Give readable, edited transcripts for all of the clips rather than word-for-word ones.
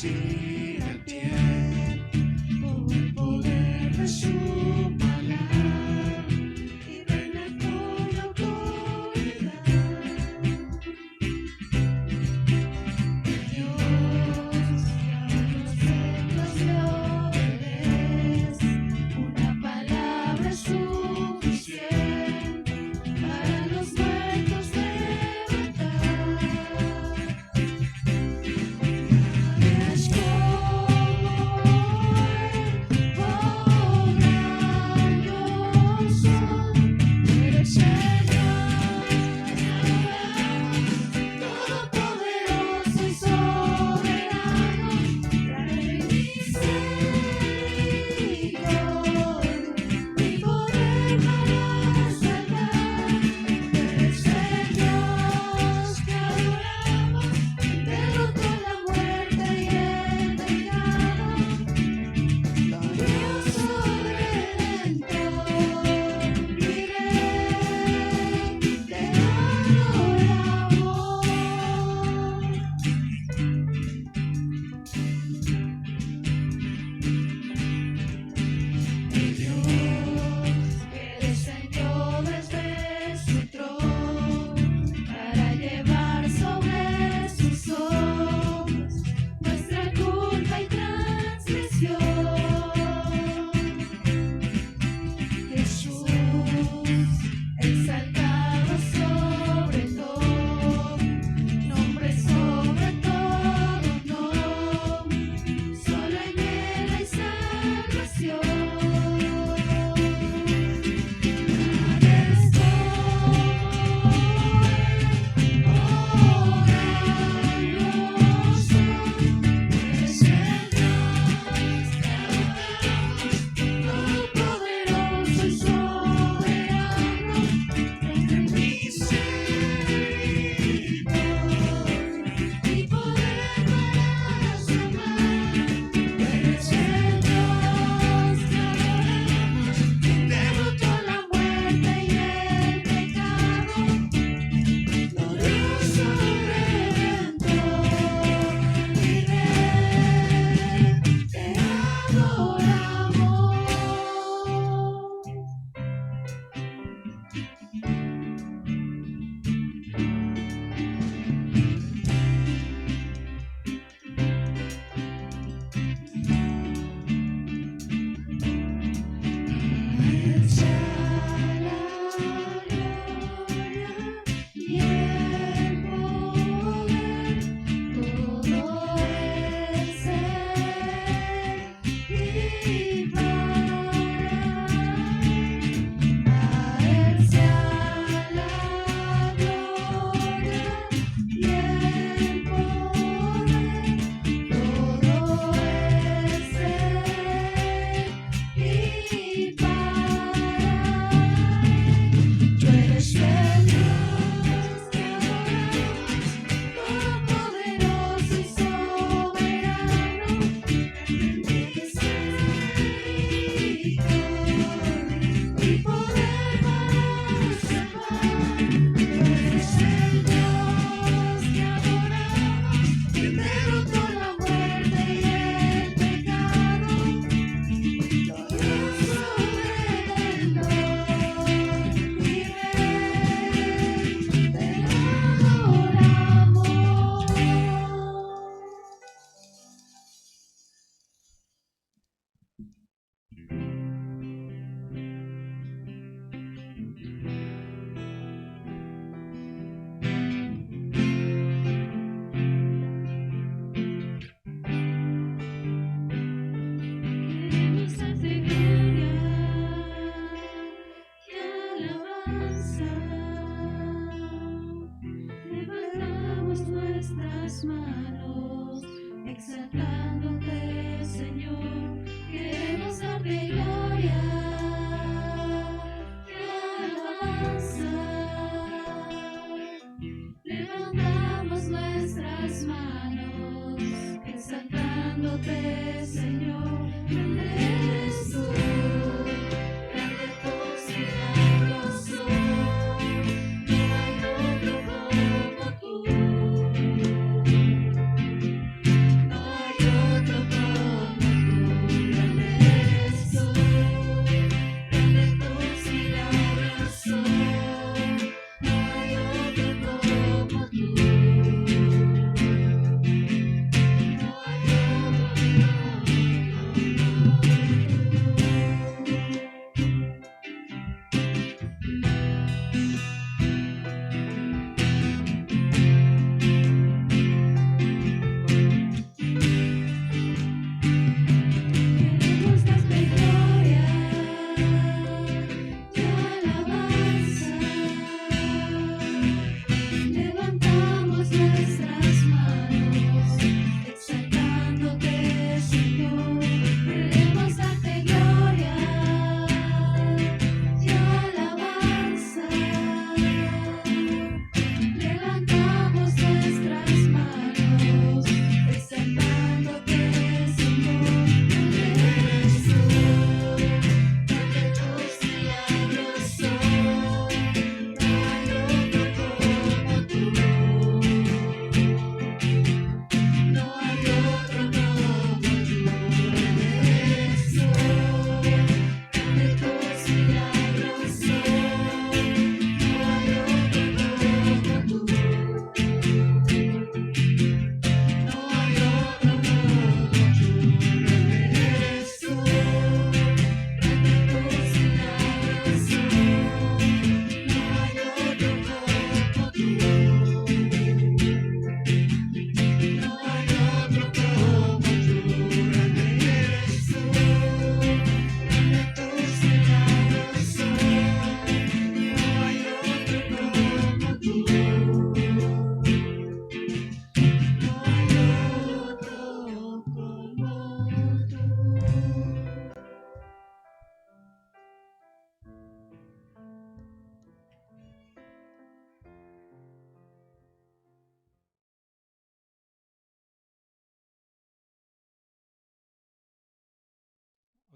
bendecir al tiempo, el poder de su palabra y reina con autoridad. El Dios que a los cielos le obedece, una palabra es suficiente para los muertos levantar. Es como el glorioso, eres el todopoderoso y soberano, grande misericordia y poder para salvar. Eres el Dios que adoramos, derrotó la muerte y el pecado, glorioso Redentor y Rey, te adoramos. El Dios que descendió desde su trono para llevar sobre sus hombros nuestra culpa y transgresión. Jesús, exaltado sobre todo, nombre sobre todo nombre, solo en Él hay salvación. Eres glorioso, eres el Dios que adoramos, todopoderoso y soberano, grande misericordia y poder para salvar. Eres el Dios que adoramos, derrotó la muerte y el pecado, glorioso Redentor y Rey, te adoramos. Él sea la gloria y el poder, todo el ser y para. A Él sea la gloria y el poder, todo el ser y para. Tú eres el Dios que adoramos, todopoderoso y soberano, grande misericordia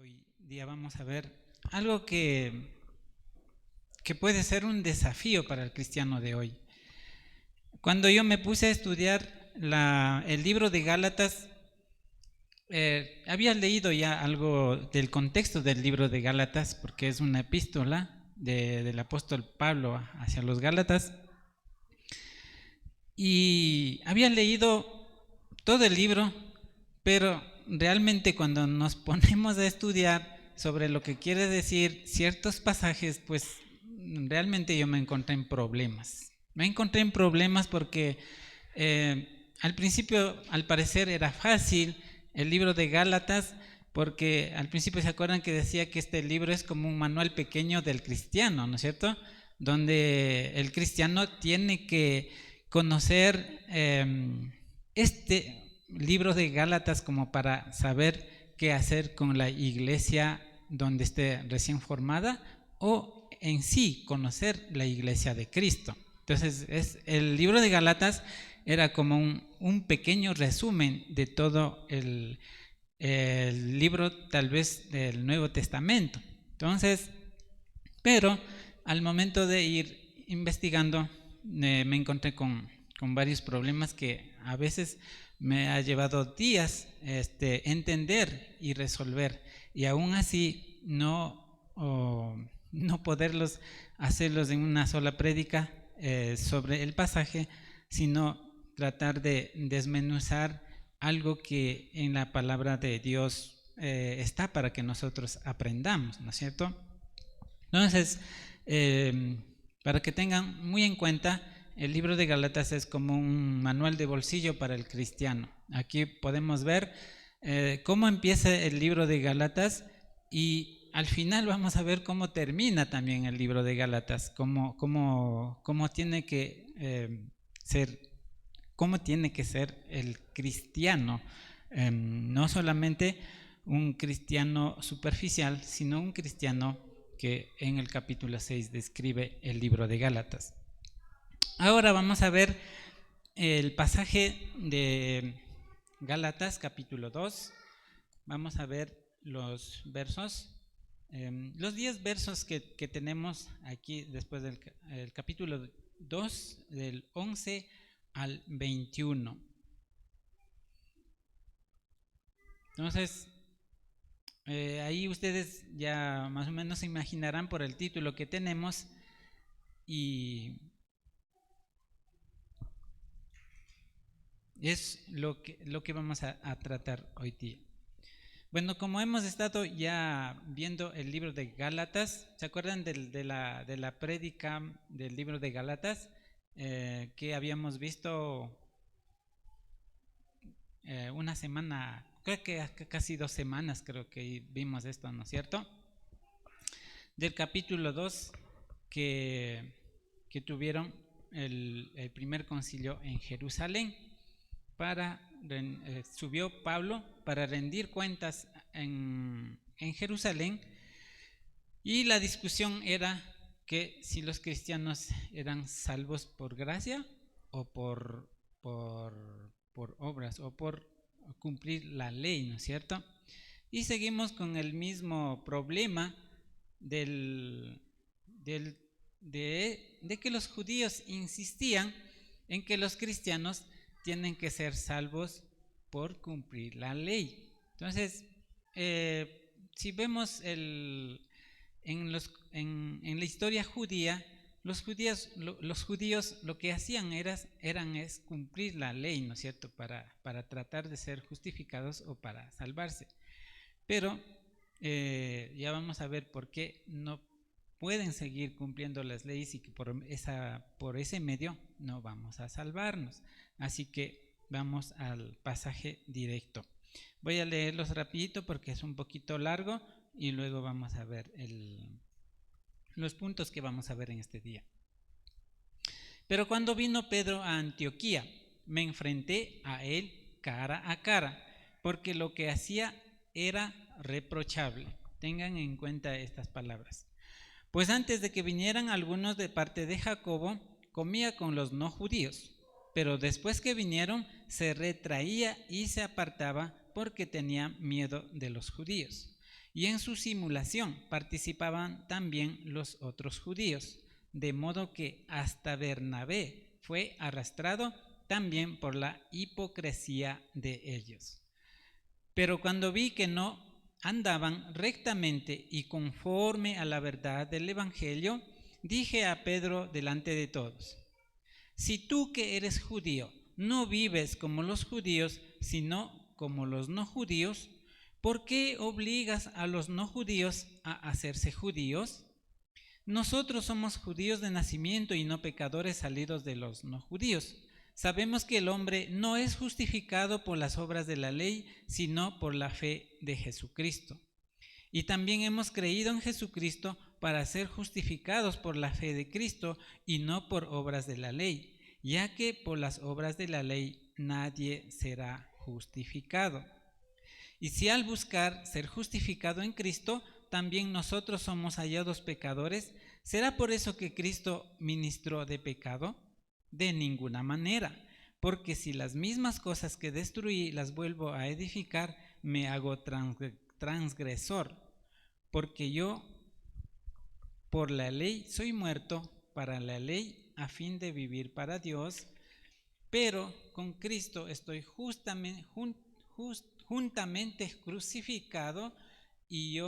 Hoy día vamos a ver algo que puede ser un desafío para el cristiano de hoy. Cuando yo me puse a estudiar el libro de Gálatas, había leído ya algo del contexto del libro de Gálatas, porque es una epístola del apóstol Pablo hacia los Gálatas, y había leído todo el libro, pero realmente cuando nos ponemos a estudiar sobre lo que quiere decir ciertos pasajes, pues realmente yo me encontré en problemas. Me encontré en problemas porque al principio, al parecer, era fácil el libro de Gálatas, porque al principio se acuerdan que decía que este libro es como un manual pequeño del cristiano, ¿no es cierto? Donde el cristiano tiene que conocer este libro de Gálatas como para saber qué hacer con la iglesia donde esté recién formada, o en sí conocer la iglesia de Cristo. Entonces el libro de Gálatas era como un pequeño resumen de todo el libro tal vez del Nuevo Testamento. Entonces, pero al momento de ir investigando me encontré con varios problemas que a veces me ha llevado días entender y resolver, y aún así no poderlos hacerlos en una sola prédica sobre el pasaje, sino tratar de desmenuzar algo que en la palabra de Dios está para que nosotros aprendamos, ¿no es cierto? Entonces, para que tengan muy en cuenta, el libro de Gálatas es como un manual de bolsillo para el cristiano. Aquí podemos ver cómo empieza el libro de Gálatas, y al final vamos a ver cómo termina también el libro de Gálatas, cómo tiene que ser el cristiano, no solamente un cristiano superficial, sino un cristiano que en el capítulo 6 describe el libro de Gálatas. Ahora vamos a ver el pasaje de Gálatas capítulo 2. Vamos a ver los versos, los 10 versos que tenemos aquí después del capítulo 2, del 11 al 21. Entonces, ahí ustedes ya más o menos se imaginarán por el título que tenemos, y es lo que vamos a tratar hoy día. Bueno, como hemos estado ya viendo el libro de Gálatas, ¿se acuerdan de la prédica del libro de Gálatas que habíamos visto una semana, creo que casi 2 semanas creo que vimos esto, ¿no es cierto? Del capítulo 2 que tuvieron el primer concilio en Jerusalén. Subió Pablo para rendir cuentas en Jerusalén, y la discusión era que si los cristianos eran salvos por gracia o por obras, o por cumplir la ley, ¿no es cierto? Y seguimos con el mismo problema de que los judíos insistían en que los cristianos tienen que ser salvos por cumplir la ley. Entonces, si vemos en la historia judía, los judíos lo que hacían es cumplir la ley, ¿no es cierto?, para tratar de ser justificados o para salvarse. Pero ya vamos a ver por qué no pueden seguir cumpliendo las leyes, y que por ese medio no vamos a salvarnos. Así que vamos al pasaje directo. Voy a leerlos rapidito porque es un poquito largo, y luego vamos a ver los puntos que vamos a ver en este día. Pero cuando vino Pedro a Antioquía, me enfrenté a él cara a cara, porque lo que hacía era reprochable. Tengan en cuenta estas palabras. Pues antes de que vinieran algunos de parte de Jacobo, comía con los no judíos, pero después que vinieron se retraía y se apartaba porque tenía miedo de los judíos. Y en su simulación participaban también los otros judíos, de modo que hasta Bernabé fue arrastrado también por la hipocresía de ellos. Pero cuando vi que no andaban rectamente y conforme a la verdad del Evangelio, dije a Pedro delante de todos: si tú que eres judío no vives como los judíos, sino como los no judíos, ¿por qué obligas a los no judíos a hacerse judíos? Nosotros somos judíos de nacimiento y no pecadores salidos de los no judíos. Sabemos que el hombre no es justificado por las obras de la ley, sino por la fe de Jesucristo. Y también hemos creído en Jesucristo para ser justificados por la fe de Cristo y no por obras de la ley, ya que por las obras de la ley nadie será justificado. Y si al buscar ser justificado en Cristo, también nosotros somos hallados pecadores, ¿será por eso que Cristo ministró de pecado? De ninguna manera, porque si las mismas cosas que destruí las vuelvo a edificar, me hago transgresor, porque yo por la ley soy muerto para la ley a fin de vivir para Dios, pero con Cristo estoy juntamente crucificado, y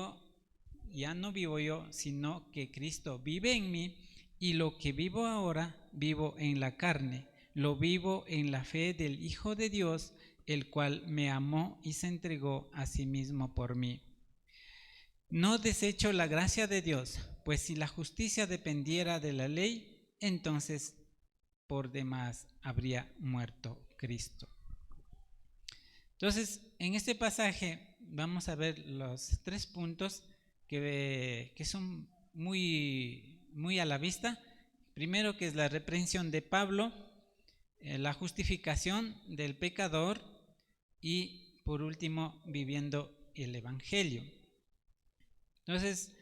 ya no vivo yo, sino que Cristo vive en mí, y lo que vivo ahora vivo en la carne, lo vivo en la fe del Hijo de Dios, el cual me amó y se entregó a sí mismo por mí. No desecho la gracia de Dios, pues si la justicia dependiera de la ley, entonces por demás habría muerto Cristo. Entonces, en este pasaje vamos a ver los 3 puntos que son muy a la vista. Primero, que es la reprensión de Pablo, la justificación del pecador y, por último, viviendo el Evangelio. Entonces,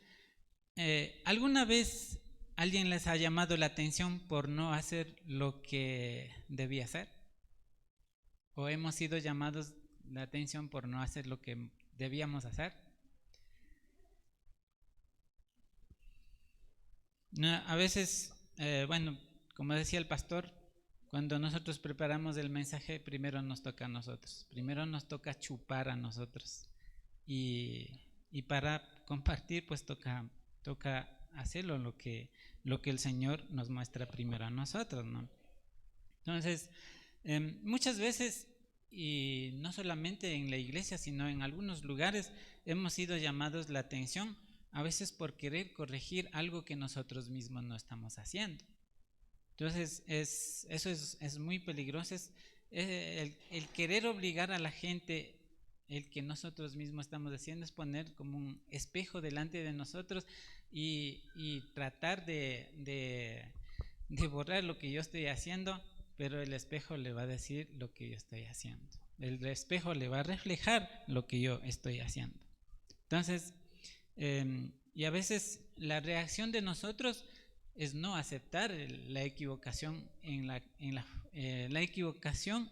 ¿alguna vez alguien les ha llamado la atención por no hacer lo que debía hacer? ¿O hemos sido llamados la atención por no hacer lo que debíamos hacer? A veces, bueno, como decía el pastor, cuando nosotros preparamos el mensaje, primero nos toca a nosotros, primero nos toca chupar a nosotros, y para compartir pues toca hacerlo lo que el Señor nos muestra primero a nosotros, ¿no? Entonces, muchas veces, y no solamente en la iglesia, sino en algunos lugares, hemos sido llamados la atención, a veces por querer corregir algo que nosotros mismos no estamos haciendo. Entonces, eso es muy peligroso, el querer obligar a la gente. El que nosotros mismos estamos haciendo es poner como un espejo delante de nosotros y tratar de borrar lo que yo estoy haciendo, pero el espejo le va a decir lo que yo estoy haciendo. El espejo le va a reflejar lo que yo estoy haciendo. Entonces, y a veces la reacción de nosotros es no aceptar la equivocación la equivocación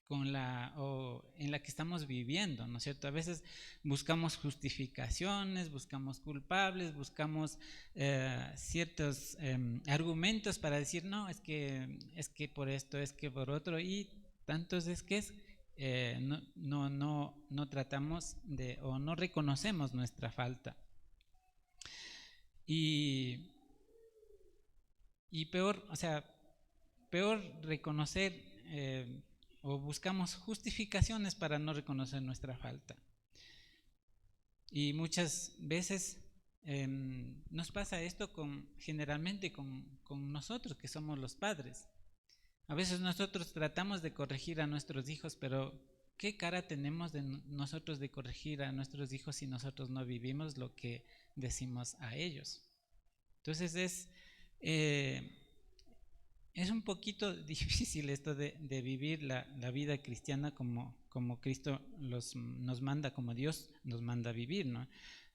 en la que estamos viviendo, ¿no es cierto? A veces buscamos justificaciones, buscamos culpables, buscamos ciertos argumentos para decir, no, es que por esto, es que por otro, y tantos es que no tratamos o no reconocemos nuestra falta. Y peor, peor reconocer o buscamos justificaciones para no reconocer nuestra falta. Y muchas veces nos pasa esto generalmente con nosotros, que somos los padres. A veces nosotros tratamos de corregir a nuestros hijos, pero ¿qué cara tenemos de nosotros de corregir a nuestros hijos si nosotros no vivimos lo que decimos a ellos? Entonces es un poquito difícil esto de vivir la vida cristiana como Cristo nos manda, como Dios nos manda a vivir, ¿no?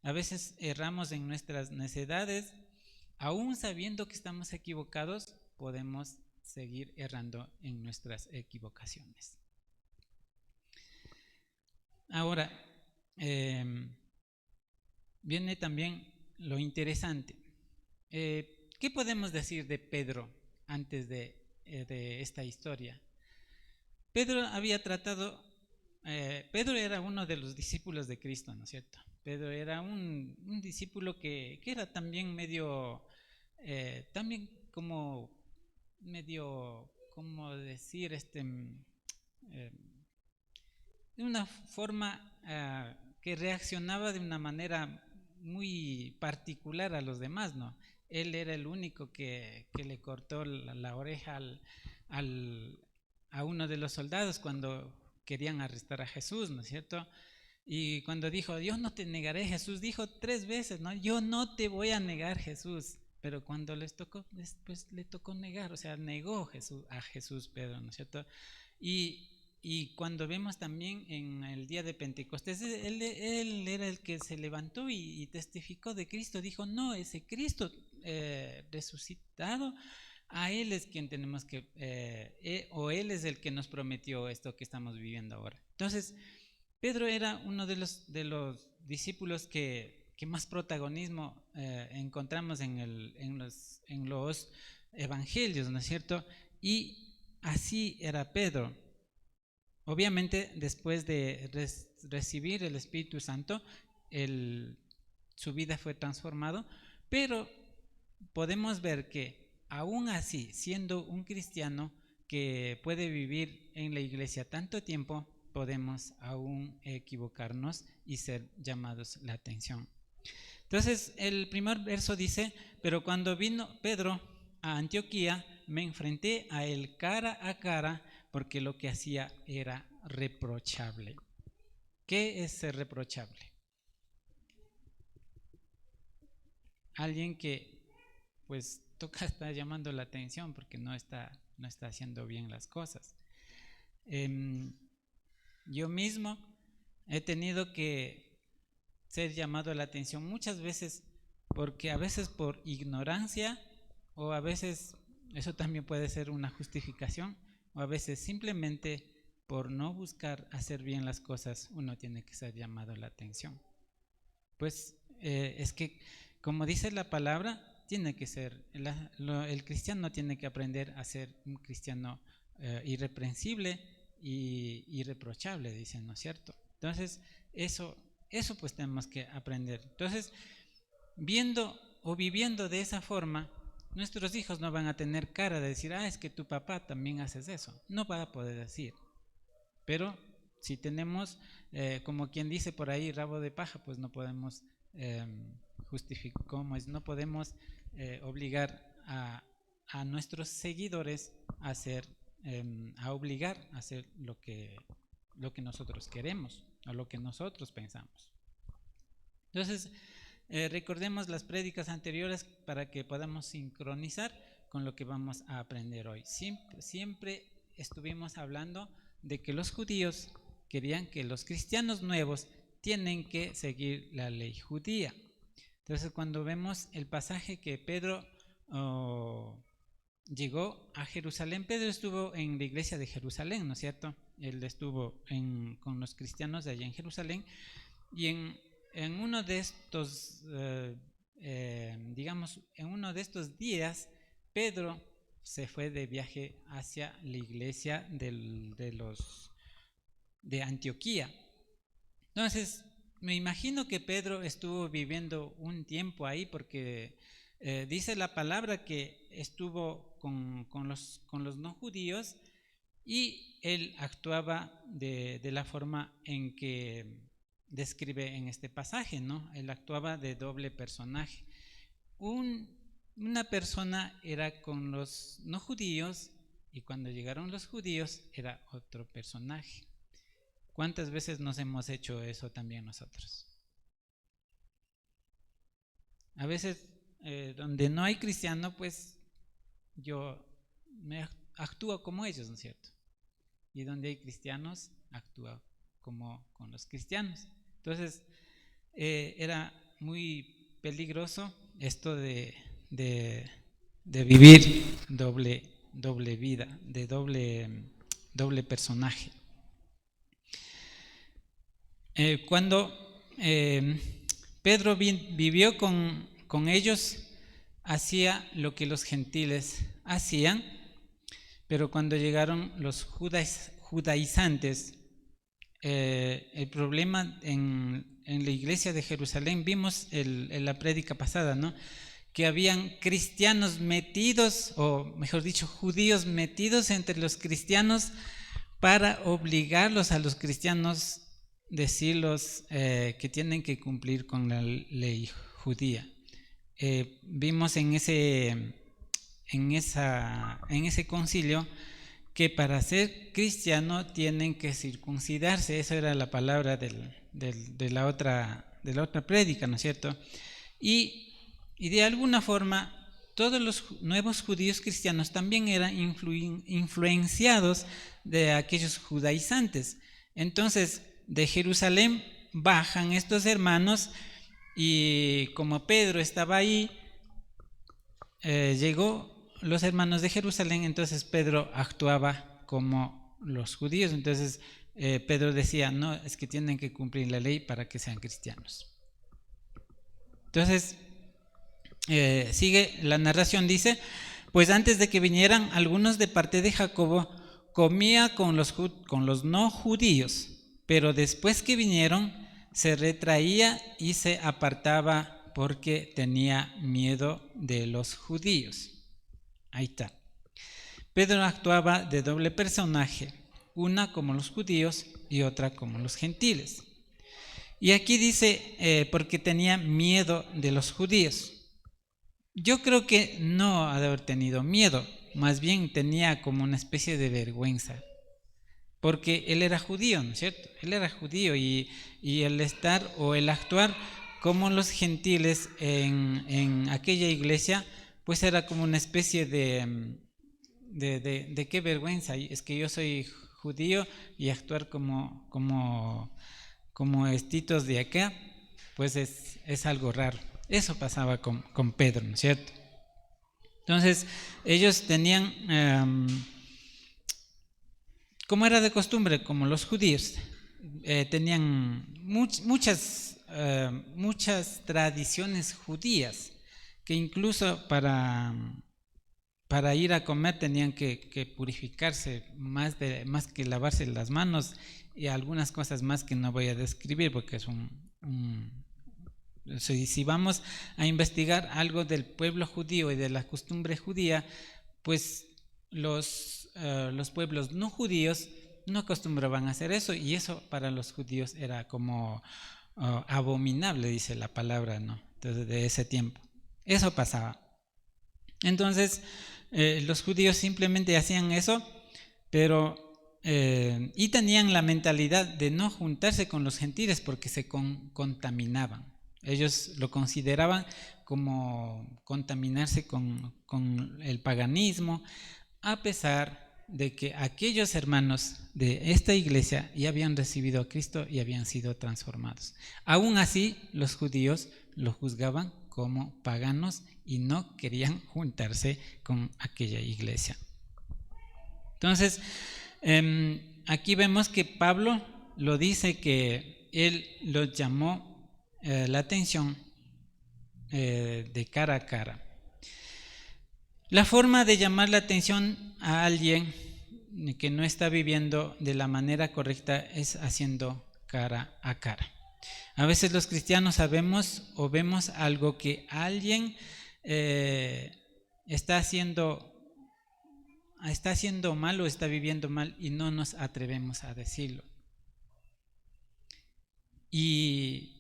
A veces erramos en nuestras necedades, aún sabiendo que estamos equivocados, podemos seguir errando en nuestras equivocaciones. Ahora, viene también lo interesante. ¿Qué podemos decir de Pedro antes de esta historia? Pedro era uno de los discípulos de Cristo, ¿no es cierto? Pedro era un discípulo que era también medio, también como medio, ¿cómo decir? De una forma que reaccionaba de una manera muy particular a los demás, ¿no? Él era el único que le cortó la oreja a uno de los soldados cuando querían arrestar a Jesús, ¿no es cierto? Y cuando dijo, yo no te negaré, Jesús dijo 3 veces, ¿no? Yo no te voy a negar, Jesús. Pero cuando después le tocó negar, o sea, negó a Jesús Pedro, ¿no es cierto? Y cuando vemos también en el día de Pentecostés, él era el que se levantó y testificó de Cristo, dijo, no, ese Cristo resucitado, a Él es quien tenemos o Él es el que nos prometió esto que estamos viviendo ahora. Entonces, Pedro era uno de los discípulos que más protagonismo encontramos en los evangelios, ¿no es cierto? Y así era Pedro. Obviamente, después de recibir el Espíritu Santo, su vida fue transformada, pero podemos ver que aún así, siendo un cristiano que puede vivir en la iglesia tanto tiempo, podemos aún equivocarnos y ser llamados la atención. Entonces, el primer verso dice, pero cuando vino Pedro a Antioquía, me enfrenté a él cara a cara, porque lo que hacía era reprochable. ¿Qué es ser reprochable? Alguien que pues toca estar llamando la atención porque no está haciendo bien las cosas. Yo mismo he tenido que ser llamado la atención muchas veces porque a veces por ignorancia o a veces eso también puede ser una justificación o a veces simplemente por no buscar hacer bien las cosas uno tiene que ser llamado la atención. Pues es que como dice la palabra, tiene que ser, el cristiano tiene que aprender a ser un cristiano irreprensible y irreprochable, dicen, ¿no es cierto? Entonces, eso pues tenemos que aprender. Entonces, viendo o viviendo de esa forma, nuestros hijos no van a tener cara de decir, es que tu papá también haces eso. No va a poder decir. Pero si tenemos, como quien dice por ahí, rabo de paja, pues no podemos justificar, no podemos obligar a nuestros seguidores a obligar a hacer lo que nosotros queremos o lo que nosotros pensamos. Entonces, recordemos las prédicas anteriores para que podamos sincronizar con lo que vamos a aprender hoy. Siempre estuvimos hablando de que los judíos querían que los cristianos nuevos tienen que seguir la ley judía. Entonces, cuando vemos el pasaje que Pedro llegó a Jerusalén, Pedro estuvo en la iglesia de Jerusalén, ¿no es cierto? Él estuvo con los cristianos de allá en Jerusalén y en uno de estos, en uno de estos días, Pedro se fue de viaje hacia la iglesia de Antioquía. Entonces, me imagino que Pedro estuvo viviendo un tiempo ahí porque dice la palabra que estuvo con los no judíos y él actuaba de la forma en que describe en este pasaje, ¿no? Él actuaba de doble personaje. Una persona era con los no judíos y cuando llegaron los judíos era otro personaje. ¿Cuántas veces nos hemos hecho eso también nosotros? A veces donde no hay cristiano, pues yo me actúo como ellos, ¿no es cierto? Y donde hay cristianos, actúo como con los cristianos. Entonces, era muy peligroso esto de vivir doble vida, de doble personaje. Cuando Pedro vivió con ellos, hacía lo que los gentiles hacían, pero cuando llegaron los judaizantes, el problema en la iglesia de Jerusalén, vimos en la prédica pasada, ¿no?, que habían cristianos metidos, o mejor dicho, judíos metidos entre los cristianos para obligarlos a los cristianos, decirlos que tienen que cumplir con la ley judía. Vimos en ese concilio que para ser cristiano tienen que circuncidarse. Esa era la palabra de la otra prédica, ¿no es cierto? Y de alguna forma todos los nuevos judíos cristianos también eran influenciados de aquellos judaizantes. Entonces, de Jerusalén bajan estos hermanos, y como Pedro estaba ahí, llegó los hermanos de Jerusalén. Entonces Pedro actuaba como los judíos. Entonces Pedro decía, no, es que tienen que cumplir la ley para que sean cristianos. Entonces sigue la narración, dice: pues antes de que vinieran algunos de parte de Jacobo, comía con los no judíos, pero después que vinieron se retraía y se apartaba porque tenía miedo de los judíos. Ahí está. Pedro actuaba de doble personaje, una como los judíos y otra como los gentiles. Y aquí dice, porque tenía miedo de los judíos. Yo creo que no ha de haber tenido miedo, más bien tenía como una especie de vergüenza, porque él era judío, ¿no es cierto? Él era judío, y el estar o el actuar como los gentiles en aquella iglesia, pues era como una especie de qué vergüenza, es que yo soy judío y actuar como estitos de acá, pues es algo raro. Eso pasaba con Pedro, ¿no es cierto? Entonces ellos tenían, como era de costumbre, como los judíos, tenían muchas tradiciones judías, que incluso para ir a comer tenían que purificarse, más que lavarse las manos, y algunas cosas más que no voy a describir porque es si vamos a investigar algo del pueblo judío y de la costumbre judía, pues los pueblos no judíos no acostumbraban a hacer eso, y eso para los judíos era como abominable, dice la palabra, ¿no? Entonces, de ese tiempo eso pasaba. Entonces los judíos simplemente hacían eso, pero y tenían la mentalidad de no juntarse con los gentiles porque se contaminaban. Ellos lo consideraban como contaminarse con el paganismo, a pesar de que aquellos hermanos de esta iglesia ya habían recibido a Cristo y habían sido transformados. Aún así, los judíos lo juzgaban como paganos y no querían juntarse con aquella iglesia. Entonces, aquí vemos que Pablo lo dice, que él lo llamó la atención de cara a cara. La forma de llamar la atención a alguien que no está viviendo de la manera correcta es haciendo cara a cara. A veces los cristianos sabemos o vemos algo que alguien está haciendo mal o está viviendo mal, y no nos atrevemos a decirlo. Y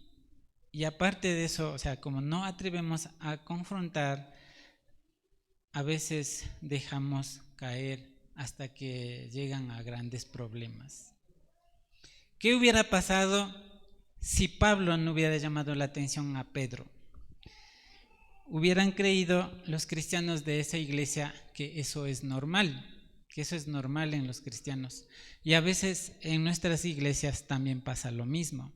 aparte de eso, o sea, como no atrevemos a confrontar, a veces dejamos caer hasta que llegan a grandes problemas. ¿Qué hubiera pasado si Pablo no hubiera llamado la atención a Pedro? Hubieran creído los cristianos de esa iglesia que eso es normal, en los cristianos. Y a veces en nuestras iglesias también pasa lo mismo.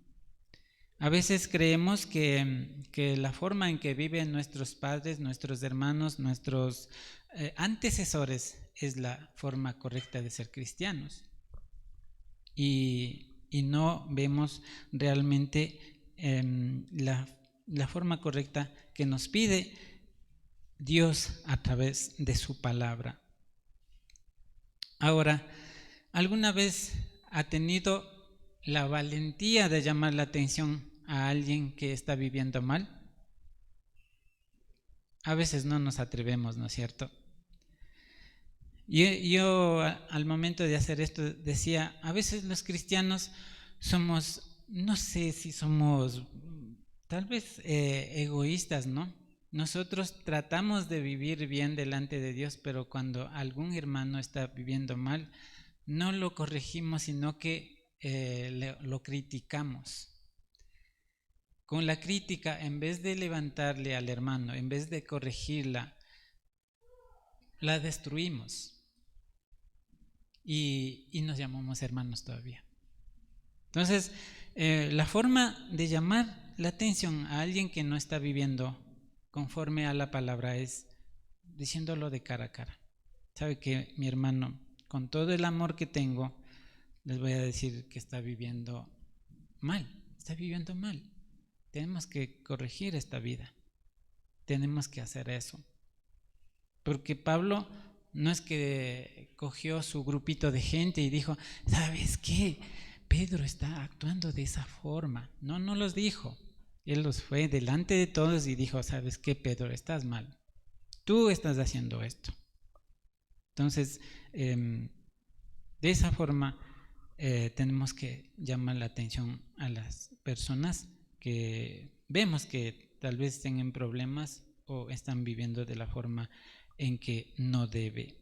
A veces creemos que la forma en que viven nuestros padres, nuestros hermanos, nuestros antecesores es la forma correcta de ser cristianos. Y no vemos realmente la forma correcta que nos pide Dios a través de su palabra. Ahora, ¿alguna vez ha tenido la valentía de llamar la atención a alguien que está viviendo mal? A veces no nos atrevemos, ¿no es cierto? Yo al momento de hacer esto decía, a veces los cristianos somos, no sé si somos tal vez egoístas, ¿no? Nosotros tratamos de vivir bien delante de Dios, pero cuando algún hermano está viviendo mal, no lo corregimos, sino que lo criticamos. Con la crítica, en vez de levantarle al hermano, en vez de corregirla, la destruimos y nos llamamos hermanos todavía. Entonces, la forma de llamar la atención a alguien que no está viviendo conforme a la palabra es diciéndolo de cara a cara. Sabe que mi hermano, con todo el amor que tengo, les voy a decir que está viviendo mal, está viviendo mal. Tenemos que corregir esta vida, tenemos que hacer eso. Porque Pablo no es que cogió su grupito de gente y dijo, ¿sabes qué? Pedro está actuando de esa forma. No los dijo. Él los fue delante de todos y dijo, ¿sabes qué, Pedro? Estás mal. Tú estás haciendo esto. Entonces, de esa forma tenemos que llamar la atención a las personas que vemos que tal vez tengan problemas o están viviendo de la forma en que no debe.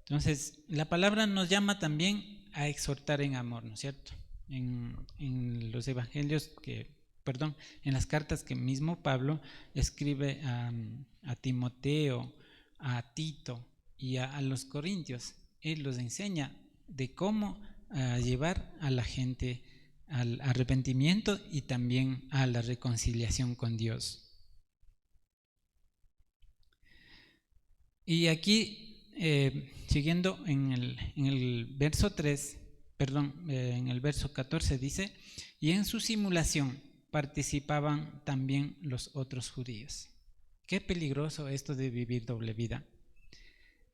Entonces, la palabra nos llama también a exhortar en amor, ¿no es cierto? En los evangelios en las cartas que mismo Pablo escribe a Timoteo, a Tito y a los corintios, él los enseña de cómo llevar a la gente al arrepentimiento y también a la reconciliación con Dios. Y aquí, siguiendo en el verso 3, en el verso 14 dice, y en su simulación participaban también los otros judíos. Qué peligroso esto de vivir doble vida.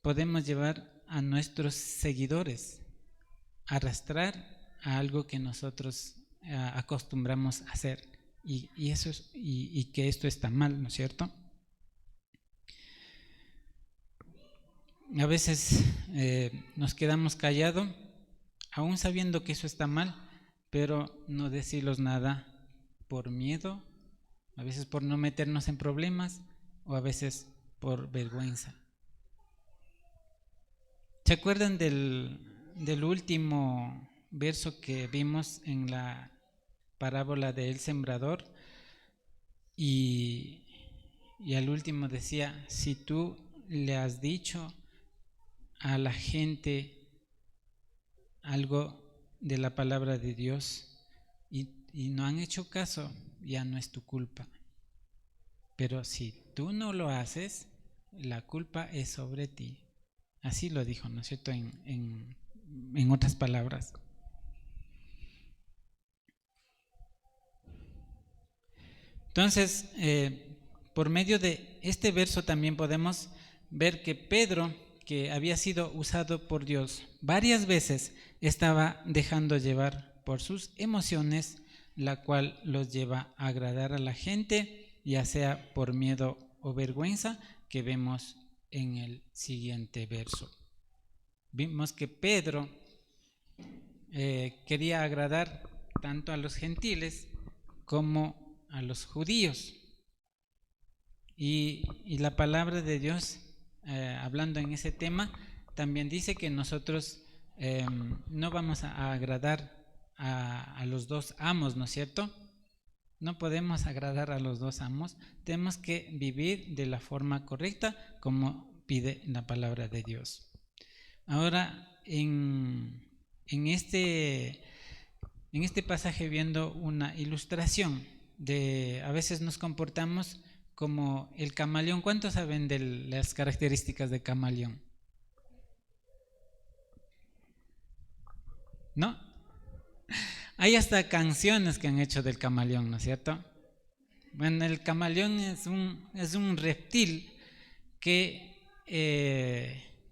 Podemos llevar a nuestros seguidores a arrastrar a algo que nosotros acostumbramos a hacer y eso es, y que esto está mal, ¿no es cierto? A veces nos quedamos callados, aún sabiendo que eso está mal, pero no decirles nada por miedo, a veces por no meternos en problemas o a veces por vergüenza. ¿Se acuerdan del último verso que vimos en la parábola del sembrador? Y al último decía, si tú le has dicho a la gente algo de la palabra de Dios y no han hecho caso, ya no es tu culpa. Pero si tú no lo haces, la culpa es sobre ti. Así lo dijo, ¿no es cierto? En otras palabras. Entonces, por medio de este verso también podemos ver que Pedro, que había sido usado por Dios varias veces, estaba dejando llevar por sus emociones, la cual los lleva a agradar a la gente, ya sea por miedo o vergüenza, que vemos en el siguiente verso. Vimos que Pedro quería agradar tanto a los gentiles como a los judíos. Y la palabra de Dios, hablando en ese tema, también dice que nosotros no vamos a agradar a los dos amos, ¿no es cierto? No podemos agradar a los dos amos, tenemos que vivir de la forma correcta como pide la palabra de Dios. Ahora, en este pasaje viendo una ilustración de a veces nos comportamos como el camaleón. ¿Cuántos saben de las características de camaleón? ¿No? Hay hasta canciones que han hecho del camaleón, ¿no es cierto? Bueno, el camaleón es un reptil que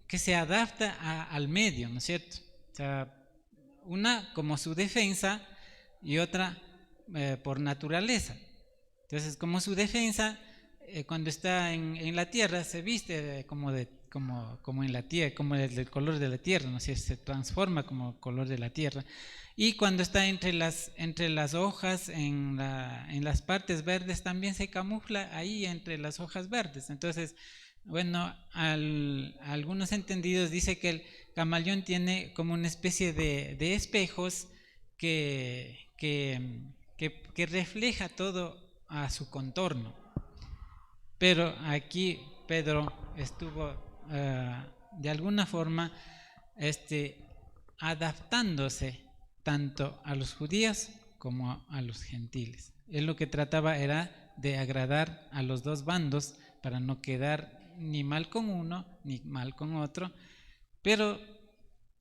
se adapta al medio, ¿no es cierto? O sea, una como su defensa y otra por naturaleza. Entonces, como su defensa, cuando está en la tierra, se viste como en la tierra, como del color de la tierra, ¿no? Se transforma como color de la tierra. Y cuando está entre las hojas, en las partes verdes, también se camufla ahí entre las hojas verdes. Entonces, bueno, algunos entendidos dice que el camaleón tiene como una especie de espejos que refleja todo a su contorno. Pero aquí Pedro estuvo de alguna forma adaptándose tanto a los judíos como a los gentiles. Él lo que trataba era de agradar a los dos bandos para no quedar ni mal con uno ni mal con otro, pero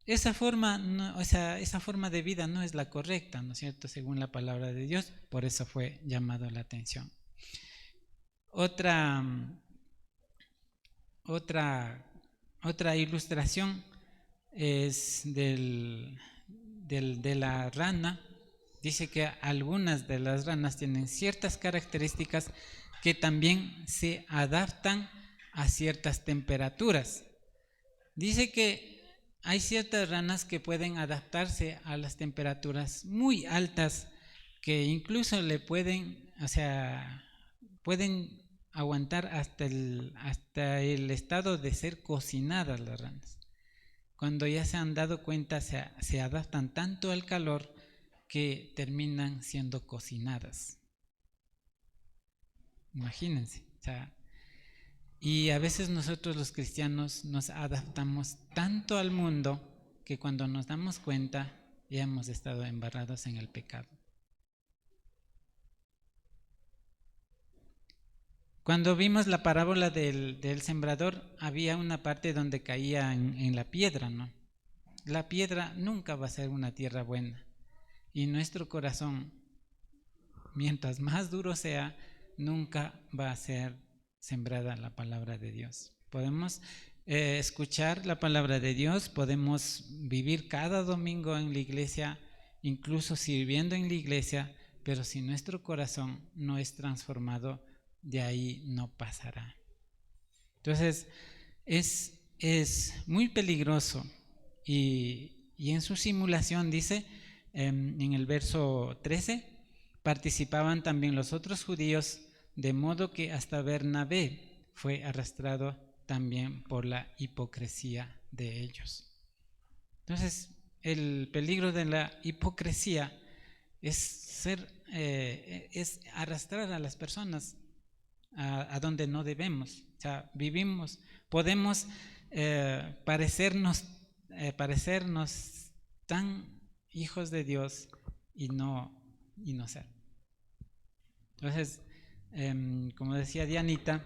esa forma, no, esa forma de vida no es la correcta, ¿no es cierto? Según la palabra de Dios, por eso fue llamado la atención. Otra ilustración es de la rana. Dice que algunas de las ranas tienen ciertas características que también se adaptan a ciertas temperaturas. Dice que hay ciertas ranas que pueden adaptarse a las temperaturas muy altas, que incluso pueden aguantar hasta el estado de ser cocinadas las ranas. Cuando ya se han dado cuenta, se adaptan tanto al calor que terminan siendo cocinadas. Imagínense. Y a veces nosotros los cristianos nos adaptamos tanto al mundo que cuando nos damos cuenta ya hemos estado embarrados en el pecado. Cuando vimos la parábola del sembrador, había una parte donde caía en la piedra, ¿no? La piedra nunca va a ser una tierra buena. Y nuestro corazón, mientras más duro sea, nunca va a ser sembrada la palabra de Dios. Podemos escuchar la palabra de Dios, podemos vivir cada domingo en la iglesia, incluso sirviendo en la iglesia, pero si nuestro corazón no es transformado, de ahí no pasará. Entonces, es muy peligroso y en su simulación dice, en el verso 13, participaban también los otros judíos, de modo que hasta Bernabé fue arrastrado también por la hipocresía de ellos. Entonces, el peligro de la hipocresía es arrastrar a las personas a donde no debemos. O sea, podemos parecernos tan hijos de Dios y no ser. Entonces, como decía Dianita,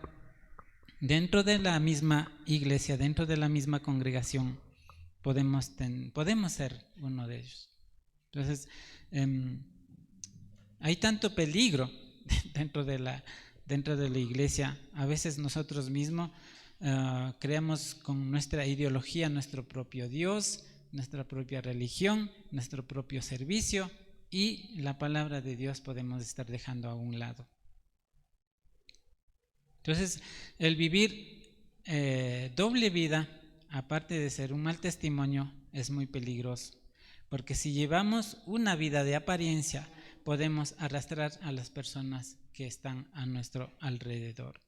dentro de la misma iglesia, dentro de la misma congregación, podemos ser uno de ellos. Entonces, hay tanto peligro dentro de la iglesia. A veces nosotros mismos creamos con nuestra ideología nuestro propio Dios, nuestra propia religión, nuestro propio servicio, y la palabra de Dios podemos estar dejando a un lado. Entonces, el vivir doble vida, aparte de ser un mal testimonio, es muy peligroso, porque si llevamos una vida de apariencia, podemos arrastrar a las personas que están a nuestro alrededor,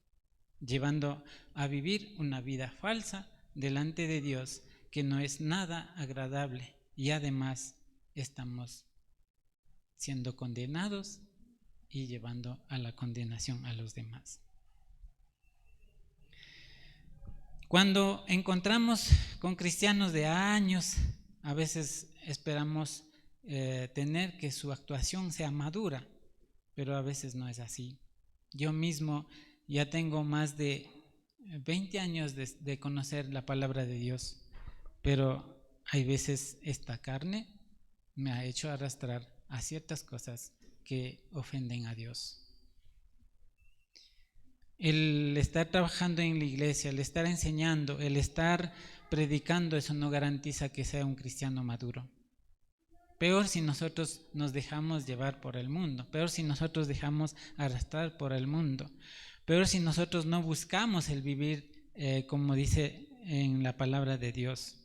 llevando a vivir una vida falsa delante de Dios, que no es nada agradable, y además estamos siendo condenados y llevando a la condenación a los demás. Cuando encontramos con cristianos de años, a veces esperamos tener que su actuación sea madura, pero a veces no es así. Yo mismo ya tengo más de 20 años de conocer la palabra de Dios, pero hay veces esta carne me ha hecho arrastrar a ciertas cosas que ofenden a Dios. El estar trabajando en la iglesia, el estar enseñando, el estar predicando, eso no garantiza que sea un cristiano maduro. Peor si nosotros nos dejamos llevar por el mundo, peor si nosotros dejamos arrastrar por el mundo, peor si nosotros no buscamos el vivir como dice en la palabra de Dios.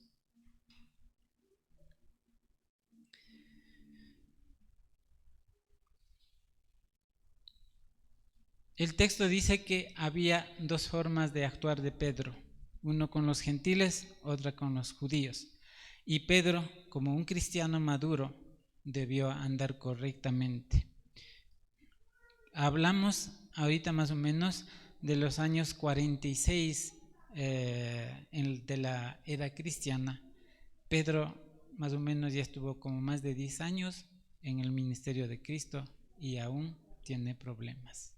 El texto dice que había dos formas de actuar de Pedro, uno con los gentiles, otra con los judíos. Y Pedro, como un cristiano maduro, debió andar correctamente. Hablamos ahorita más o menos de los años 46 de la era cristiana. Pedro más o menos ya estuvo como más de 10 años en el ministerio de Cristo y aún tiene problemas.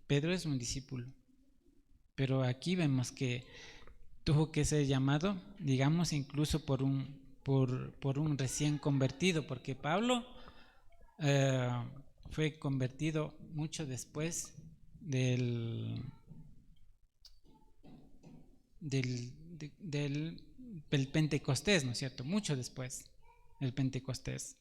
Pedro es un discípulo, pero aquí vemos que tuvo que ser llamado, digamos, incluso por un recién convertido, porque Pablo fue convertido mucho después del Pentecostés, ¿no es cierto? Mucho después del Pentecostés.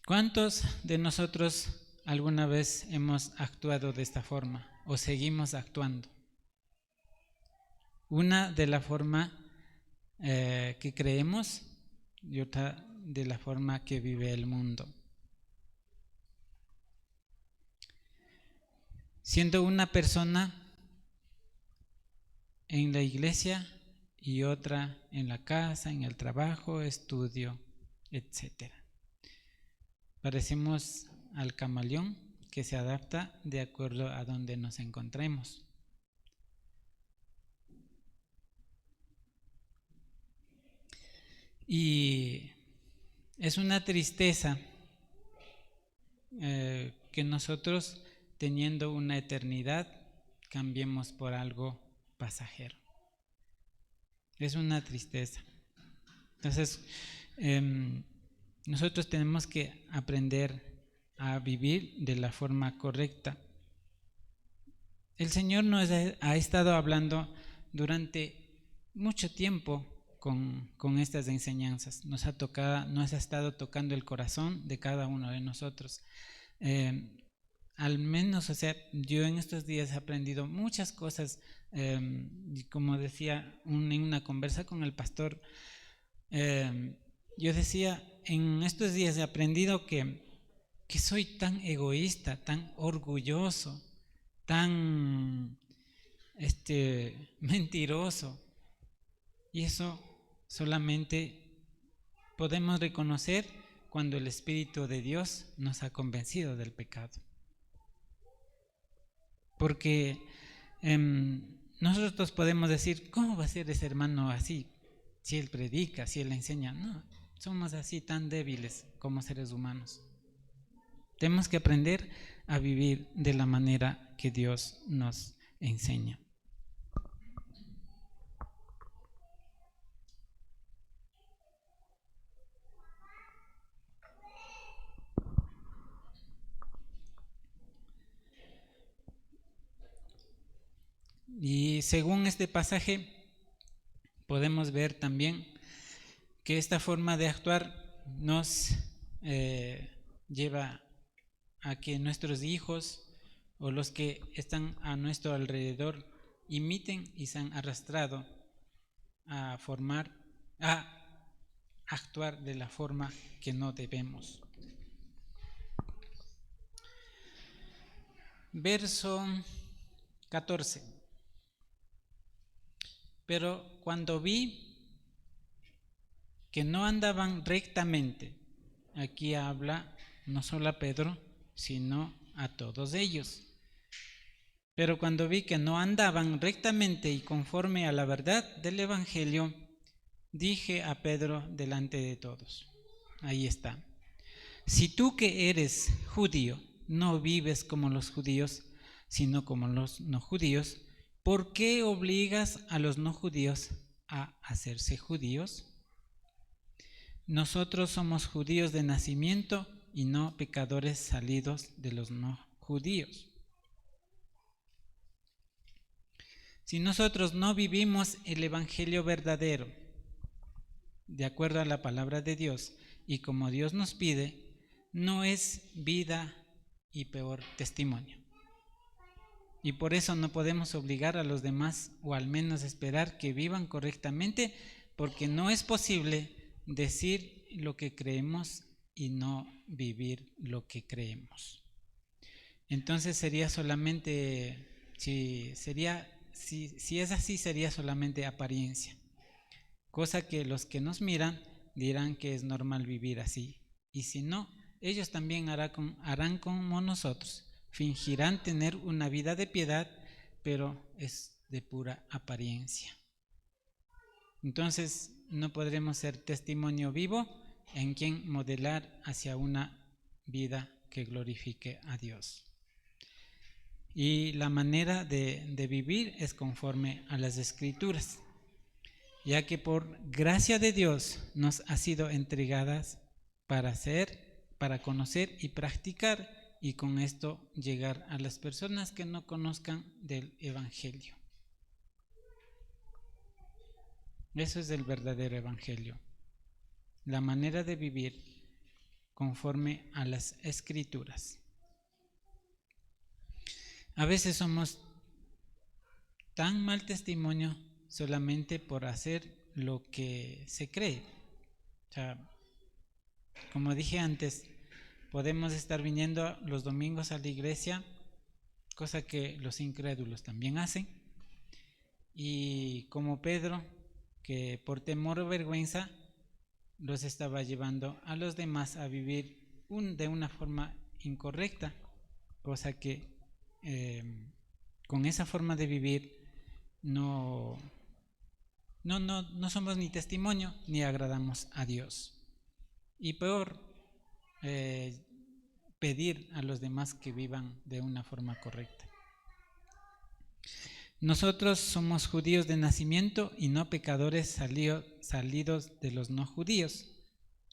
¿Cuántos de nosotros alguna vez hemos actuado de esta forma o seguimos actuando? Una de la forma que creemos y otra de la forma que vive el mundo. Siendo una persona en la iglesia y otra en la casa, en el trabajo, estudio, etc. Parecemos al camaleón que se adapta de acuerdo a donde nos encontremos. Y es una tristeza que nosotros, teniendo una eternidad, cambiemos por algo pasajero. Es una tristeza. Entonces, nosotros tenemos que aprender a vivir de la forma correcta. El Señor nos ha estado hablando durante mucho tiempo con estas enseñanzas. Nos ha estado tocando el corazón de cada uno de nosotros. Al menos, yo en estos días he aprendido muchas cosas. Como decía en una conversa con el pastor, yo decía, en estos días he aprendido que soy tan egoísta, tan orgulloso, tan mentiroso. Y eso solamente podemos reconocer cuando el Espíritu de Dios nos ha convencido del pecado. Porque nosotros podemos decir, ¿cómo va a ser ese hermano así? Si él predica, si él enseña. No, somos así tan débiles como seres humanos. Tenemos que aprender a vivir de la manera que Dios nos enseña. Y según este pasaje podemos ver también que esta forma de actuar nos lleva a que nuestros hijos o los que están a nuestro alrededor imiten y se han arrastrado a actuar de la forma que no debemos. Verso 14. Pero cuando vi que no andaban rectamente, aquí habla no solo a Pedro, sino a todos ellos. Pero cuando vi que no andaban rectamente y conforme a la verdad del Evangelio, dije a Pedro delante de todos, ahí está, si tú que eres judío no vives como los judíos, sino como los no judíos, ¿por qué obligas a los no judíos a hacerse judíos? nosotros somos judíos de nacimiento y no pecadores salidos de los no judíos. Si nosotros no vivimos el evangelio verdadero, de acuerdo a la palabra de Dios y como Dios nos pide, no es vida y peor testimonio. Y por eso no podemos obligar a los demás, o al menos esperar que vivan correctamente, porque no es posible decir lo que creemos y no vivir lo que creemos. Entonces sería solamente, si es así, sería solamente apariencia, cosa que los que nos miran dirán que es normal vivir así, y si no, ellos también harán como nosotros, fingirán tener una vida de piedad, pero es de pura apariencia. Entonces no podremos ser testimonio vivo en quien modelar hacia una vida que glorifique a Dios. Y la manera de vivir es conforme a las Escrituras, ya que por gracia de Dios nos ha sido entregadas para conocer y practicar, y con esto llegar a las personas que no conozcan del Evangelio. Eso es el verdadero Evangelio, la manera de vivir conforme a las Escrituras. A veces somos tan mal testimonio solamente por hacer lo que se cree. O sea, como dije antes, podemos estar viniendo los domingos a la iglesia, cosa que los incrédulos también hacen, y como Pedro, que por temor o vergüenza los estaba llevando a los demás a vivir de una forma incorrecta, cosa que con esa forma de vivir no somos ni testimonio ni agradamos a Dios. Y peor, pedir a los demás que vivan de una forma correcta. Nosotros somos judíos de nacimiento y no pecadores salidos de los no judíos.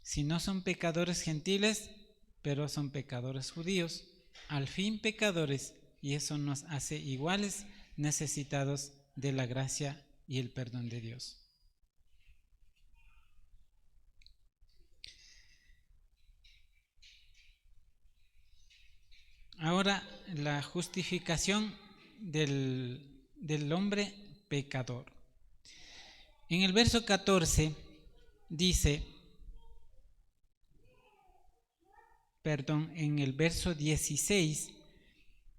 Si no son pecadores gentiles, pero son pecadores judíos, al fin pecadores, y eso nos hace iguales, necesitados de la gracia y el perdón de Dios. Ahora, la justificación del hombre pecador. En el verso 14 en el verso 16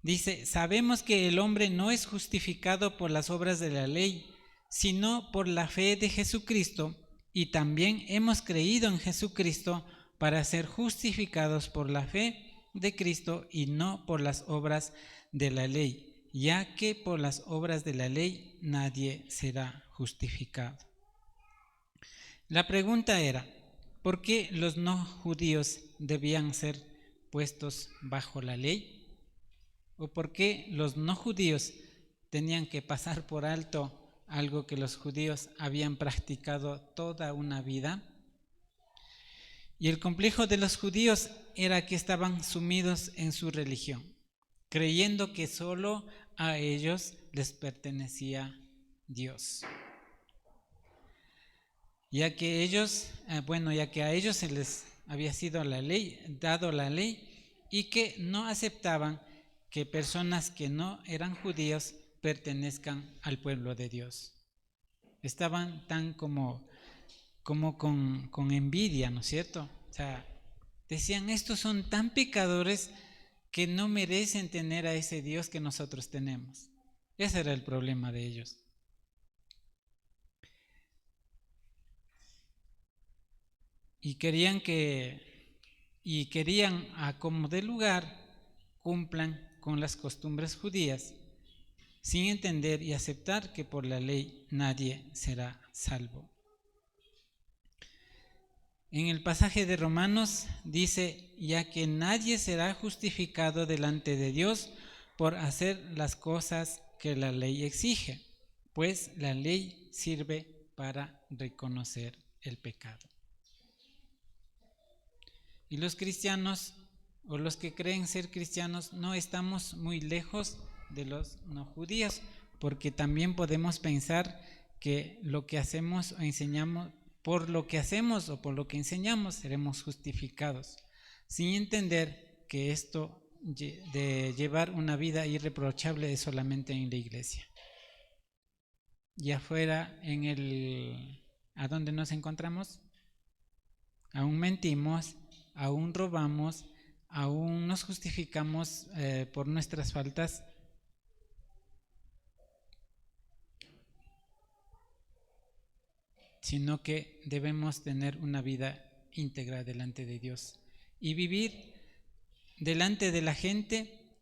dice: sabemos que el hombre no es justificado por las obras de la ley, sino por la fe de Jesucristo, y también hemos creído en Jesucristo para ser justificados por la fe de Cristo y no por las obras de la ley, ya que por las obras de la ley nadie será justificado. La pregunta era: ¿por qué los no judíos debían ser puestos bajo la ley? ¿O por qué los no judíos tenían que pasar por alto algo que los judíos habían practicado toda una vida? Y el complejo de los judíos era que estaban sumidos en su religión, creyendo que solo a ellos les pertenecía Dios. Ya que a ellos se les había sido dado la ley, y que no aceptaban que personas que no eran judíos pertenezcan al pueblo de Dios. Estaban tan como con envidia, ¿no es cierto? O sea, decían: estos son tan pecadores que no merecen tener a ese Dios que nosotros tenemos. Ese era el problema de ellos. Y querían a como de lugar cumplan con las costumbres judías, sin entender y aceptar que por la ley nadie será salvo. En el pasaje de Romanos dice: ya que nadie será justificado delante de Dios por hacer las cosas que la ley exige, pues la ley sirve para reconocer el pecado. Y los cristianos, o los que creen ser cristianos, no estamos muy lejos de los no judíos, porque también podemos pensar que lo que hacemos o enseñamos, por lo que hacemos o por lo que enseñamos, seremos justificados, sin entender que esto de llevar una vida irreprochable es solamente en la iglesia. Y afuera, ¿a dónde nos encontramos? Aún mentimos, aún robamos, aún nos justificamos por nuestras faltas. Sino que debemos tener una vida íntegra delante de Dios y vivir delante de la gente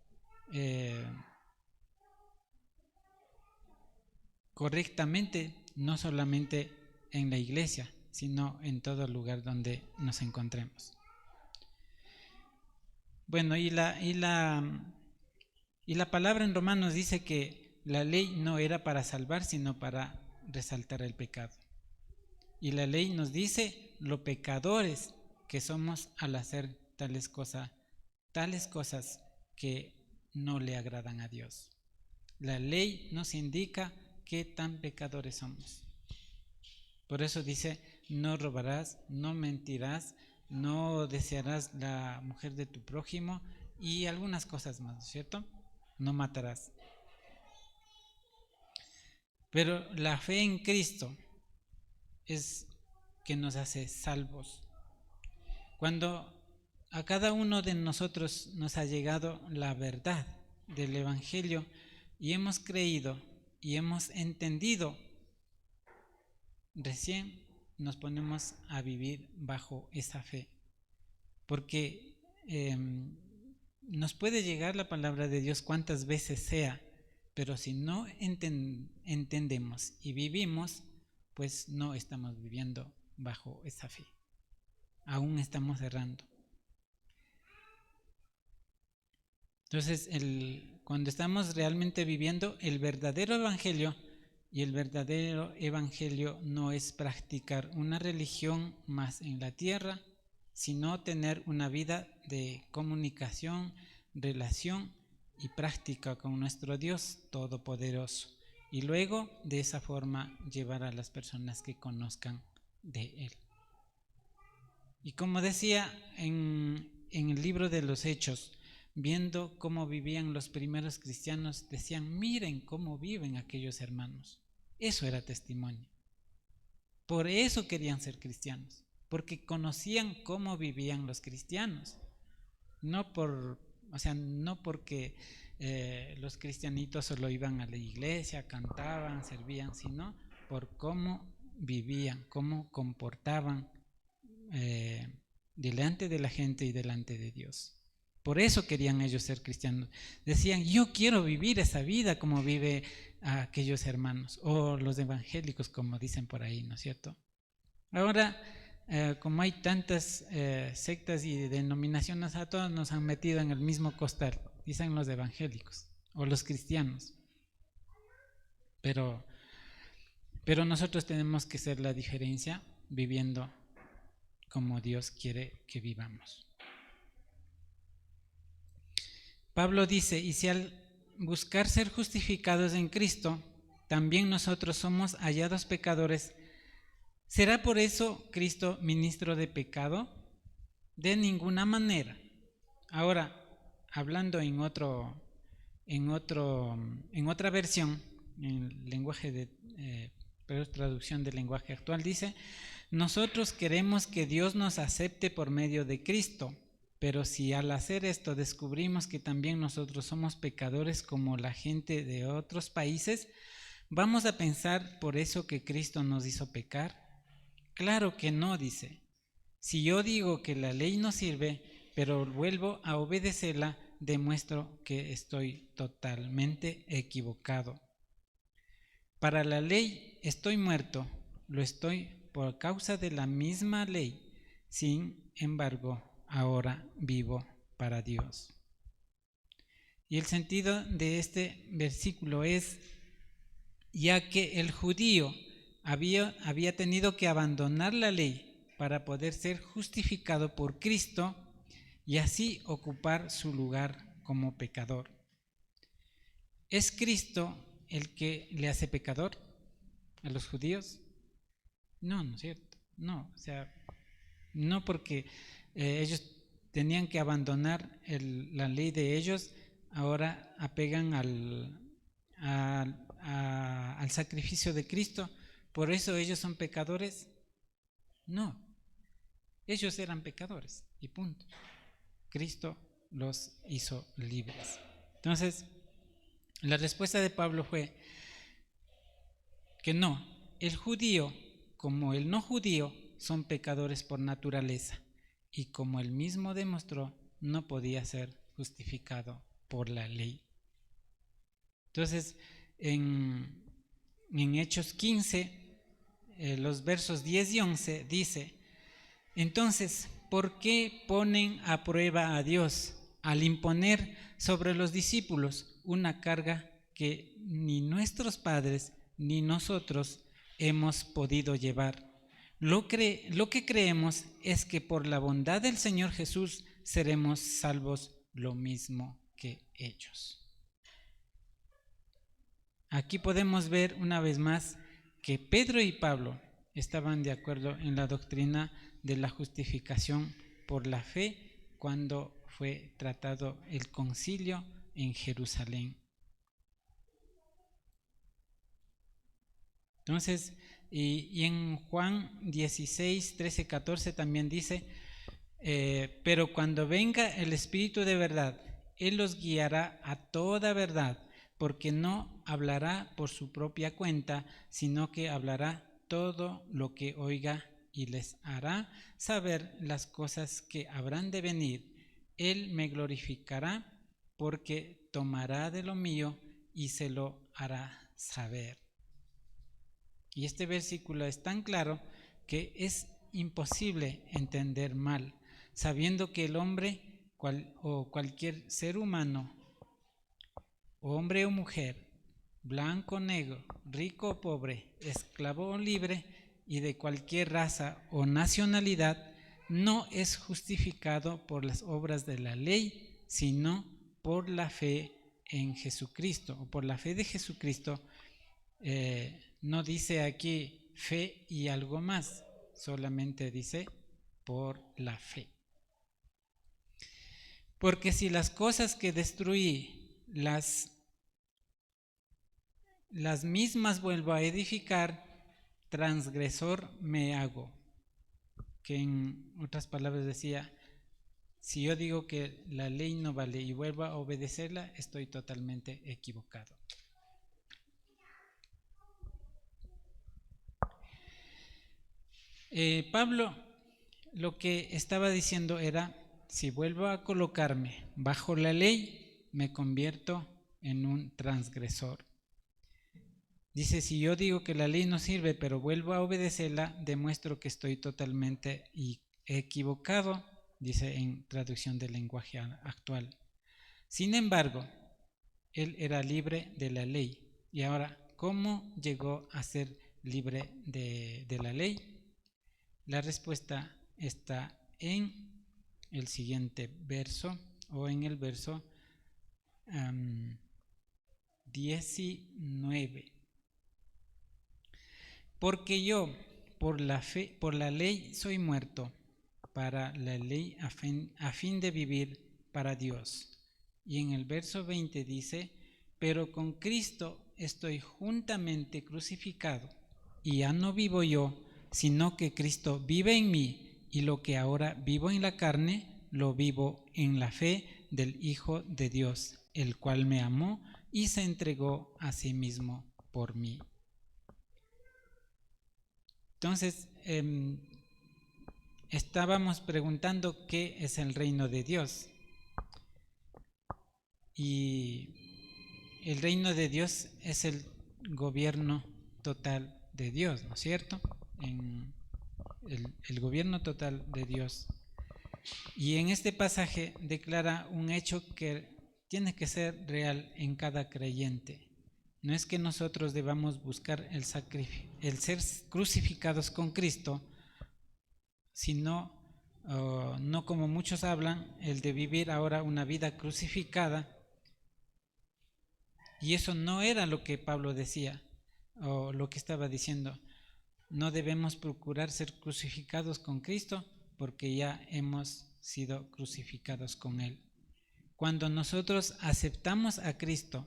correctamente, no solamente en la iglesia, sino en todo lugar donde nos encontremos. Bueno, y la palabra en Romanos dice que la ley no era para salvar, sino para resaltar el pecado. Y la ley nos dice lo pecadores que somos al hacer tales cosas que no le agradan a Dios. La ley nos indica qué tan pecadores somos. Por eso dice, no robarás, no mentirás, no desearás la mujer de tu prójimo y algunas cosas más, ¿cierto? No matarás. Pero la fe en Cristo es que nos hace salvos. Cuando a cada uno de nosotros nos ha llegado la verdad del Evangelio y hemos creído y hemos entendido, recién nos ponemos a vivir bajo esa fe. Porque nos puede llegar la palabra de Dios cuantas veces sea, pero si no entendemos y vivimos, pues no estamos viviendo bajo esa fe. Aún estamos errando. Entonces, cuando estamos realmente viviendo el verdadero evangelio, y el verdadero evangelio no es practicar una religión más en la tierra, sino tener una vida de comunicación, relación y práctica con nuestro Dios Todopoderoso. Y luego, de esa forma, llevar a las personas que conozcan de Él. Y como decía en el libro de los Hechos, viendo cómo vivían los primeros cristianos, decían, miren cómo viven aquellos hermanos. Eso era testimonio. Por eso querían ser cristianos, porque conocían cómo vivían los cristianos. No porque los cristianitos solo iban a la iglesia, cantaban, servían, sino por cómo vivían, cómo comportaban delante de la gente y delante de Dios. Por eso querían ellos ser cristianos. Decían, yo quiero vivir esa vida como vive a aquellos hermanos, o los evangélicos, como dicen por ahí, ¿no es cierto? Ahora, como hay tantas sectas y denominaciones, a todos nos han metido en el mismo costal, dicen los evangélicos o los cristianos. Pero nosotros tenemos que ser la diferencia viviendo como Dios quiere que vivamos. Pablo dice, y si al buscar ser justificados en Cristo, también nosotros somos hallados pecadores, ¿será por eso Cristo ministro de pecado? De ninguna manera. Ahora, hablando en otra versión, en lenguaje pero traducción del lenguaje actual, dice, nosotros queremos que Dios nos acepte por medio de Cristo. Pero si al hacer esto descubrimos que también nosotros somos pecadores como la gente de otros países, ¿vamos a pensar por eso que Cristo nos hizo pecar? Claro que no, dice. Si yo digo que la ley no sirve, pero vuelvo a obedecerla, demuestro que estoy totalmente equivocado. Para la ley estoy muerto, lo estoy por causa de la misma ley. Sin embargo, ahora vivo para Dios. Y el sentido de este versículo es, ya que el judío había tenido que abandonar la ley para poder ser justificado por Cristo y así ocupar su lugar como pecador. ¿Es Cristo el que le hace pecador a los judíos? No, ¿no es cierto? No, o sea, no porque ellos tenían que abandonar la ley de ellos, ahora apegan al sacrificio de Cristo, por eso ellos son pecadores. No, ellos eran pecadores y punto. Cristo los hizo libres. Entonces, la respuesta de Pablo fue que no, el judío como el no judío son pecadores por naturaleza, y como él mismo demostró, no podía ser justificado por la ley. Entonces, en Hechos 15, los versos 10 y 11 dice: entonces, ¿por qué ponen a prueba a Dios al imponer sobre los discípulos una carga que ni nuestros padres ni nosotros hemos podido llevar? Lo que creemos es que por la bondad del Señor Jesús seremos salvos lo mismo que ellos. Aquí podemos ver una vez más que Pedro y Pablo estaban de acuerdo en la doctrina de la justificación por la fe cuando fue tratado el concilio en Jerusalén. Entonces, y en Juan 16, 13, 14 también dice: pero cuando venga el Espíritu de verdad, Él los guiará a toda verdad, porque no hablará por su propia cuenta, sino que hablará todo lo que oiga y les hará saber las cosas que habrán de venir. Él me glorificará, porque tomará de lo mío y se lo hará saber. Y este versículo es tan claro que es imposible entender mal, sabiendo que el hombre o cualquier ser humano, hombre o mujer, blanco o negro, rico o pobre, esclavo o libre, y de cualquier raza o nacionalidad, no es justificado por las obras de la ley, sino por la fe en Jesucristo, o por la fe de Jesucristo. No dice aquí fe y algo más, solamente dice por la fe. Porque si las cosas que destruí, las mismas vuelvo a edificar, transgresor me hago. Que en otras palabras decía: si yo digo que la ley no vale y vuelvo a obedecerla, estoy totalmente equivocado. Pablo lo que estaba diciendo era: si vuelvo a colocarme bajo la ley, me convierto en un transgresor. Dice: si yo digo que la ley no sirve, pero vuelvo a obedecerla, demuestro que estoy totalmente equivocado, dice en traducción del lenguaje actual. Sin embargo, él era libre de la ley. Y ahora, ¿cómo llegó a ser libre de la ley? La respuesta está en el siguiente verso, o en el verso 19. Porque yo, por la ley soy muerto, para la ley a fin de vivir para Dios. Y en el verso 20 dice: pero con Cristo estoy juntamente crucificado, y ya no vivo yo, sino que Cristo vive en mí, y lo que ahora vivo en la carne, lo vivo en la fe del Hijo de Dios, el cual me amó y se entregó a sí mismo por mí. Entonces, estábamos preguntando qué es el reino de Dios. Y el reino de Dios es el gobierno total de Dios, ¿no es cierto? El gobierno total de Dios. Y en este pasaje declara un hecho que tiene que ser real en cada creyente. No es que nosotros debamos buscar el ser crucificados con Cristo sino no como muchos hablan, el de vivir ahora una vida crucificada. Y eso no era lo que Pablo decía o lo que estaba diciendo. No debemos procurar ser crucificados con Cristo porque ya hemos sido crucificados con Él. Cuando nosotros aceptamos a Cristo,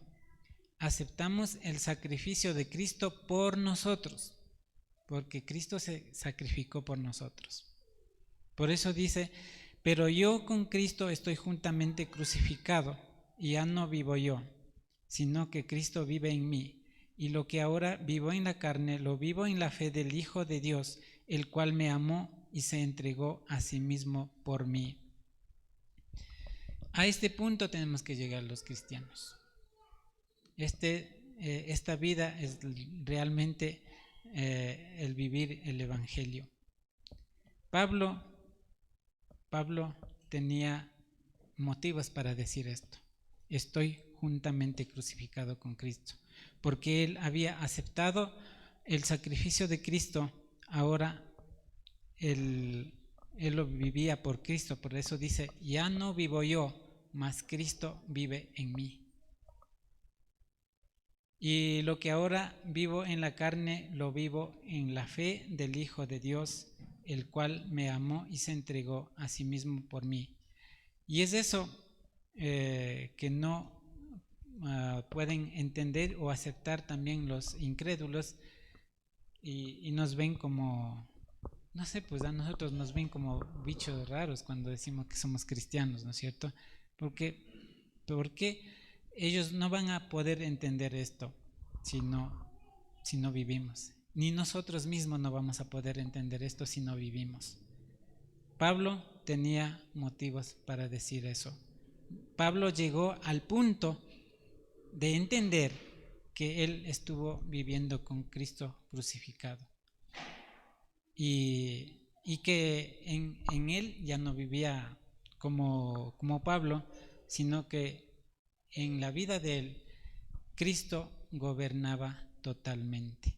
aceptamos el sacrificio de Cristo por nosotros, porque Cristo se sacrificó por nosotros. Por eso dice, pero yo con Cristo estoy juntamente crucificado, y ya no vivo yo, sino que Cristo vive en mí. Y lo que ahora vivo en la carne, lo vivo en la fe del Hijo de Dios, el cual me amó y se entregó a sí mismo por mí. A este punto tenemos que llegar los cristianos. Esta vida es realmente el vivir el Evangelio. Pablo tenía motivos para decir esto. Estoy juntamente crucificado con Cristo, porque él había aceptado el sacrificio de Cristo. Ahora él lo vivía por Cristo. Por eso dice, ya no vivo yo, mas Cristo vive en mí. Y lo que ahora vivo en la carne, lo vivo en la fe del Hijo de Dios, el cual me amó y se entregó a sí mismo por mí. Y es eso que no pueden entender o aceptar también los incrédulos, y nos ven como, no sé, pues a nosotros nos ven como bichos raros cuando decimos que somos cristianos, ¿no es cierto? Porque ellos no van a poder entender esto si no vivimos. Ni nosotros mismos no vamos a poder entender esto si no vivimos. Pablo tenía motivos para decir eso. Pablo llegó al punto de entender que él estuvo viviendo con Cristo crucificado y que en él ya no vivía como Pablo, sino que en la vida de él Cristo gobernaba totalmente.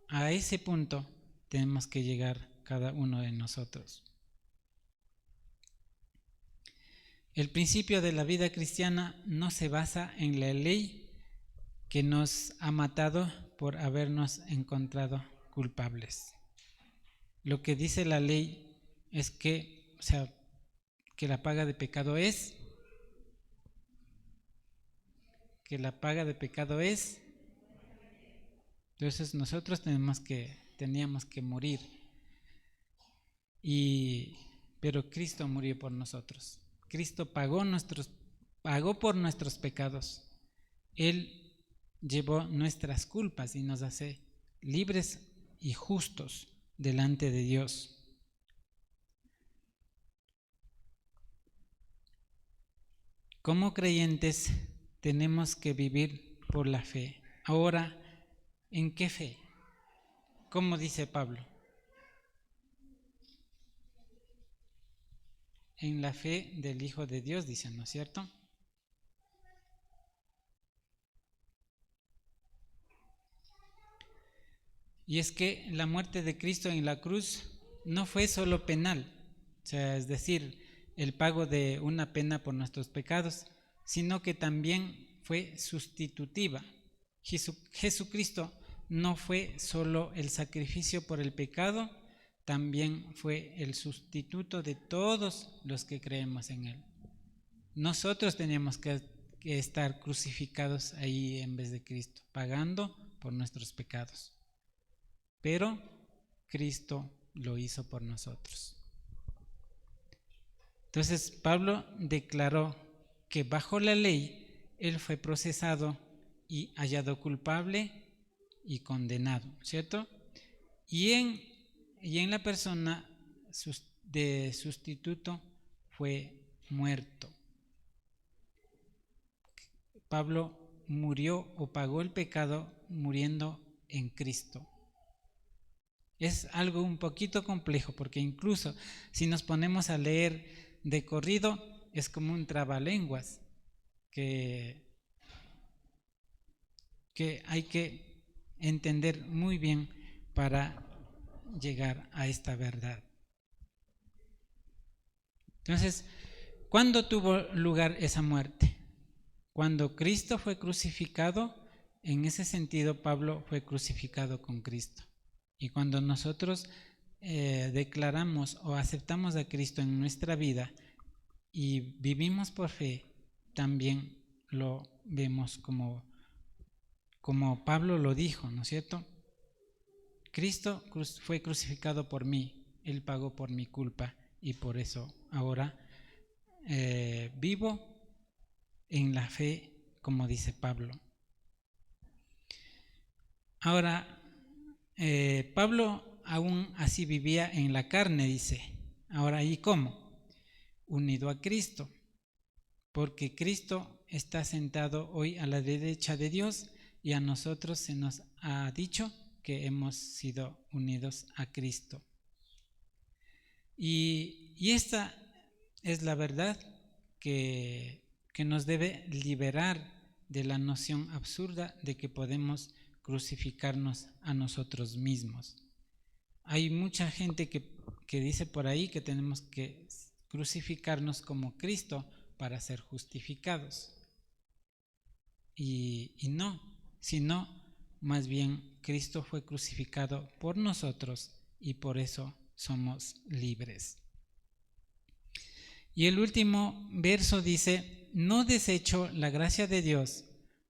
A ese punto tenemos que llegar cada uno de nosotros. El principio de la vida cristiana no se basa en la ley que nos ha matado por habernos encontrado culpables. Lo que dice la ley es que la paga de pecado es entonces nosotros teníamos que morir, pero Cristo murió por nosotros. Cristo pagó por nuestros pecados. Él llevó nuestras culpas y nos hace libres y justos delante de Dios. Como creyentes tenemos que vivir por la fe. Ahora, ¿en qué fe? ¿Cómo dice Pablo? En la fe del Hijo de Dios, dice, ¿no es cierto? Y es que la muerte de Cristo en la cruz no fue solo penal, es decir, el pago de una pena por nuestros pecados, sino que también fue sustitutiva. Jesucristo no fue solo el sacrificio por el pecado, también fue el sustituto de todos los que creemos en Él. Nosotros teníamos que estar crucificados ahí en vez de Cristo, pagando por nuestros pecados. Pero Cristo lo hizo por nosotros. Entonces Pablo declaró que bajo la ley él fue procesado y hallado culpable y condenado, ¿cierto? Y en la persona de sustituto fue muerto. Pablo murió o pagó el pecado muriendo en Cristo. Es algo un poquito complejo, porque incluso si nos ponemos a leer de corrido es como un trabalenguas que hay que entender muy bien para llegar a esta verdad. Entonces, ¿cuándo tuvo lugar esa muerte? Cuando Cristo fue crucificado. En ese sentido, Pablo fue crucificado con Cristo. Y cuando nosotros declaramos o aceptamos a Cristo en nuestra vida y vivimos por fe, también lo vemos como Pablo lo dijo, ¿no es cierto? Cristo fue crucificado por mí, Él pagó por mi culpa y por eso ahora vivo en la fe, como dice Pablo. Ahora, Pablo aún así vivía en la carne, dice. Ahora, ¿y cómo? Unido a Cristo, porque Cristo está sentado hoy a la derecha de Dios y a nosotros se nos ha dicho que hemos sido unidos a Cristo. Y esta es la verdad que nos debe liberar de la noción absurda de que podemos crucificarnos a nosotros mismos. Hay mucha gente que dice por ahí que tenemos que crucificarnos como Cristo para ser justificados. Y no, sino más bien Cristo fue crucificado por nosotros y por eso somos libres. Y el último verso dice: no desecho la gracia de Dios,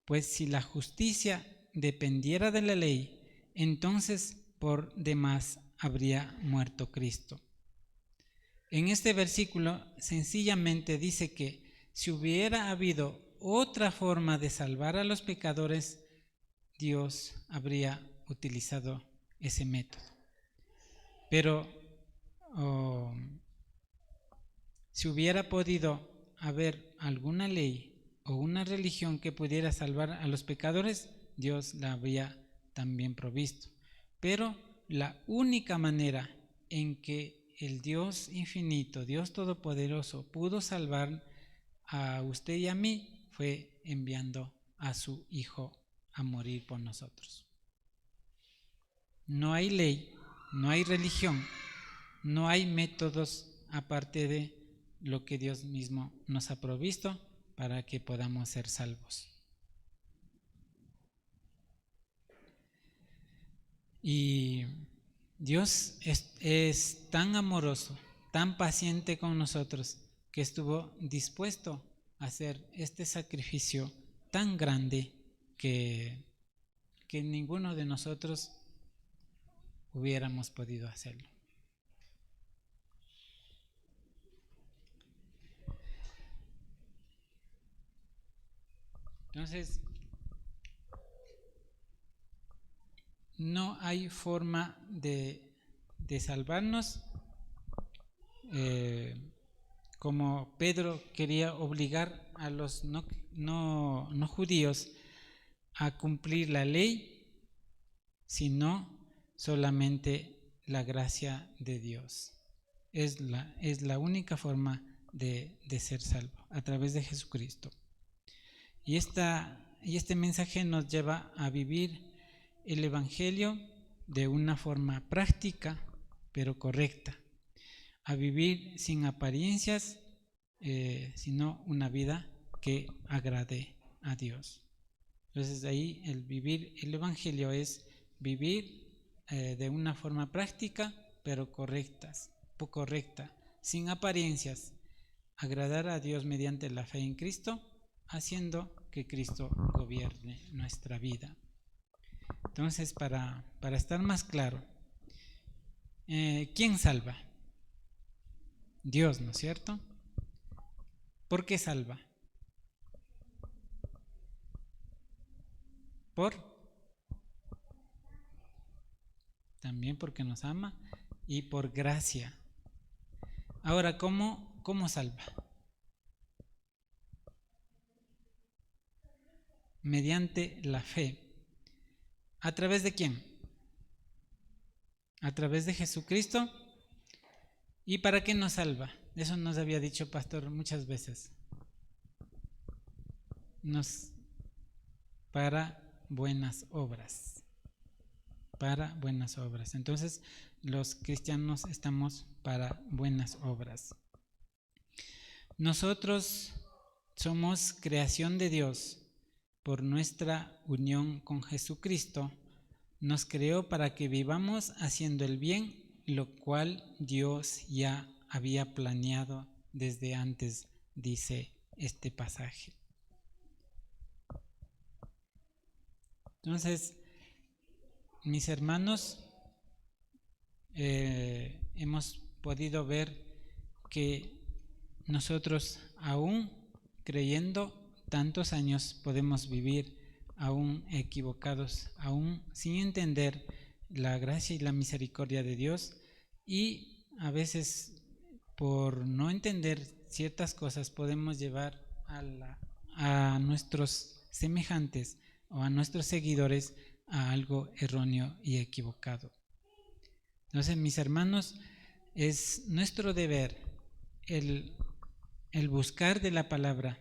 pues si la justicia dependiera de la ley, entonces por demás habría muerto Cristo. En este versículo sencillamente dice que si hubiera habido otra forma de salvar a los pecadores, Dios habría utilizado ese método. Pero si hubiera podido haber alguna ley o una religión que pudiera salvar a los pecadores, Dios la habría también provisto. Pero la única manera en que el Dios infinito, Dios todopoderoso, pudo salvar a usted y a mí fue enviando a su Hijo a morir por nosotros. No hay ley, no hay religión, no hay métodos aparte de lo que Dios mismo nos ha provisto para que podamos ser salvos. Y Dios es tan amoroso, tan paciente con nosotros, que estuvo dispuesto a hacer este sacrificio tan grande que ninguno de nosotros hubiéramos podido hacerlo. Entonces, no hay forma de salvarnos, como Pedro quería obligar a los no judíos a cumplir la ley, sino solamente la gracia de Dios. Es la única forma de ser salvo, a través de Jesucristo. Y este mensaje nos lleva a vivir el Evangelio de una forma práctica, pero correcta, a vivir sin apariencias, sino una vida que agrade a Dios. Entonces ahí el vivir el Evangelio es vivir de una forma práctica, pero correcta, sin apariencias, agradar a Dios mediante la fe en Cristo, haciendo que Cristo gobierne nuestra vida. Entonces, para estar más claro, ¿quién salva? Dios, ¿no es cierto? ¿Por qué salva? También porque nos ama y por gracia. Ahora, ¿cómo salva? Mediante la fe. ¿A través de quién? A través de Jesucristo. ¿Y para qué nos salva? Eso nos había dicho pastor muchas veces. Para buenas obras. para buenas obras. Entonces, los cristianos estamos para buenas obras. Nosotros somos creación de Dios por nuestra unión con Jesucristo. Nos creó para que vivamos haciendo el bien, lo cual Dios ya había planeado desde antes, dice este pasaje. Entonces, mis hermanos, hemos podido ver que nosotros, aún creyendo tantos años, podemos vivir aún equivocados, aún sin entender la gracia y la misericordia de Dios, y a veces por no entender ciertas cosas podemos llevar a nuestros semejantes o a nuestros seguidores a algo erróneo y equivocado. Entonces, mis hermanos, es nuestro deber el buscar de la palabra,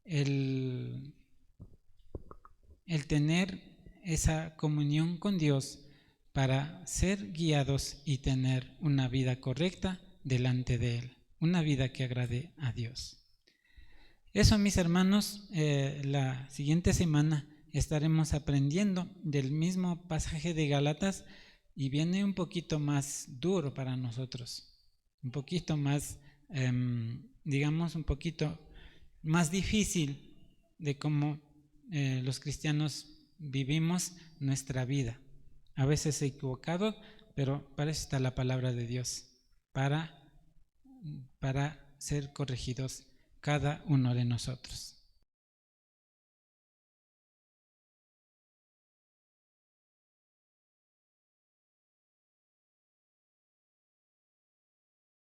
el tener esa comunión con Dios para ser guiados y tener una vida correcta delante de Él, una vida que agrade a Dios. Eso, mis hermanos, la siguiente semana estaremos aprendiendo del mismo pasaje de Gálatas, y viene un poquito más duro para nosotros, un poquito más, digamos, un poquito más difícil de cómo los cristianos vivimos nuestra vida. A veces equivocado, pero para eso está la palabra de Dios, para ser corregidos cada uno de nosotros.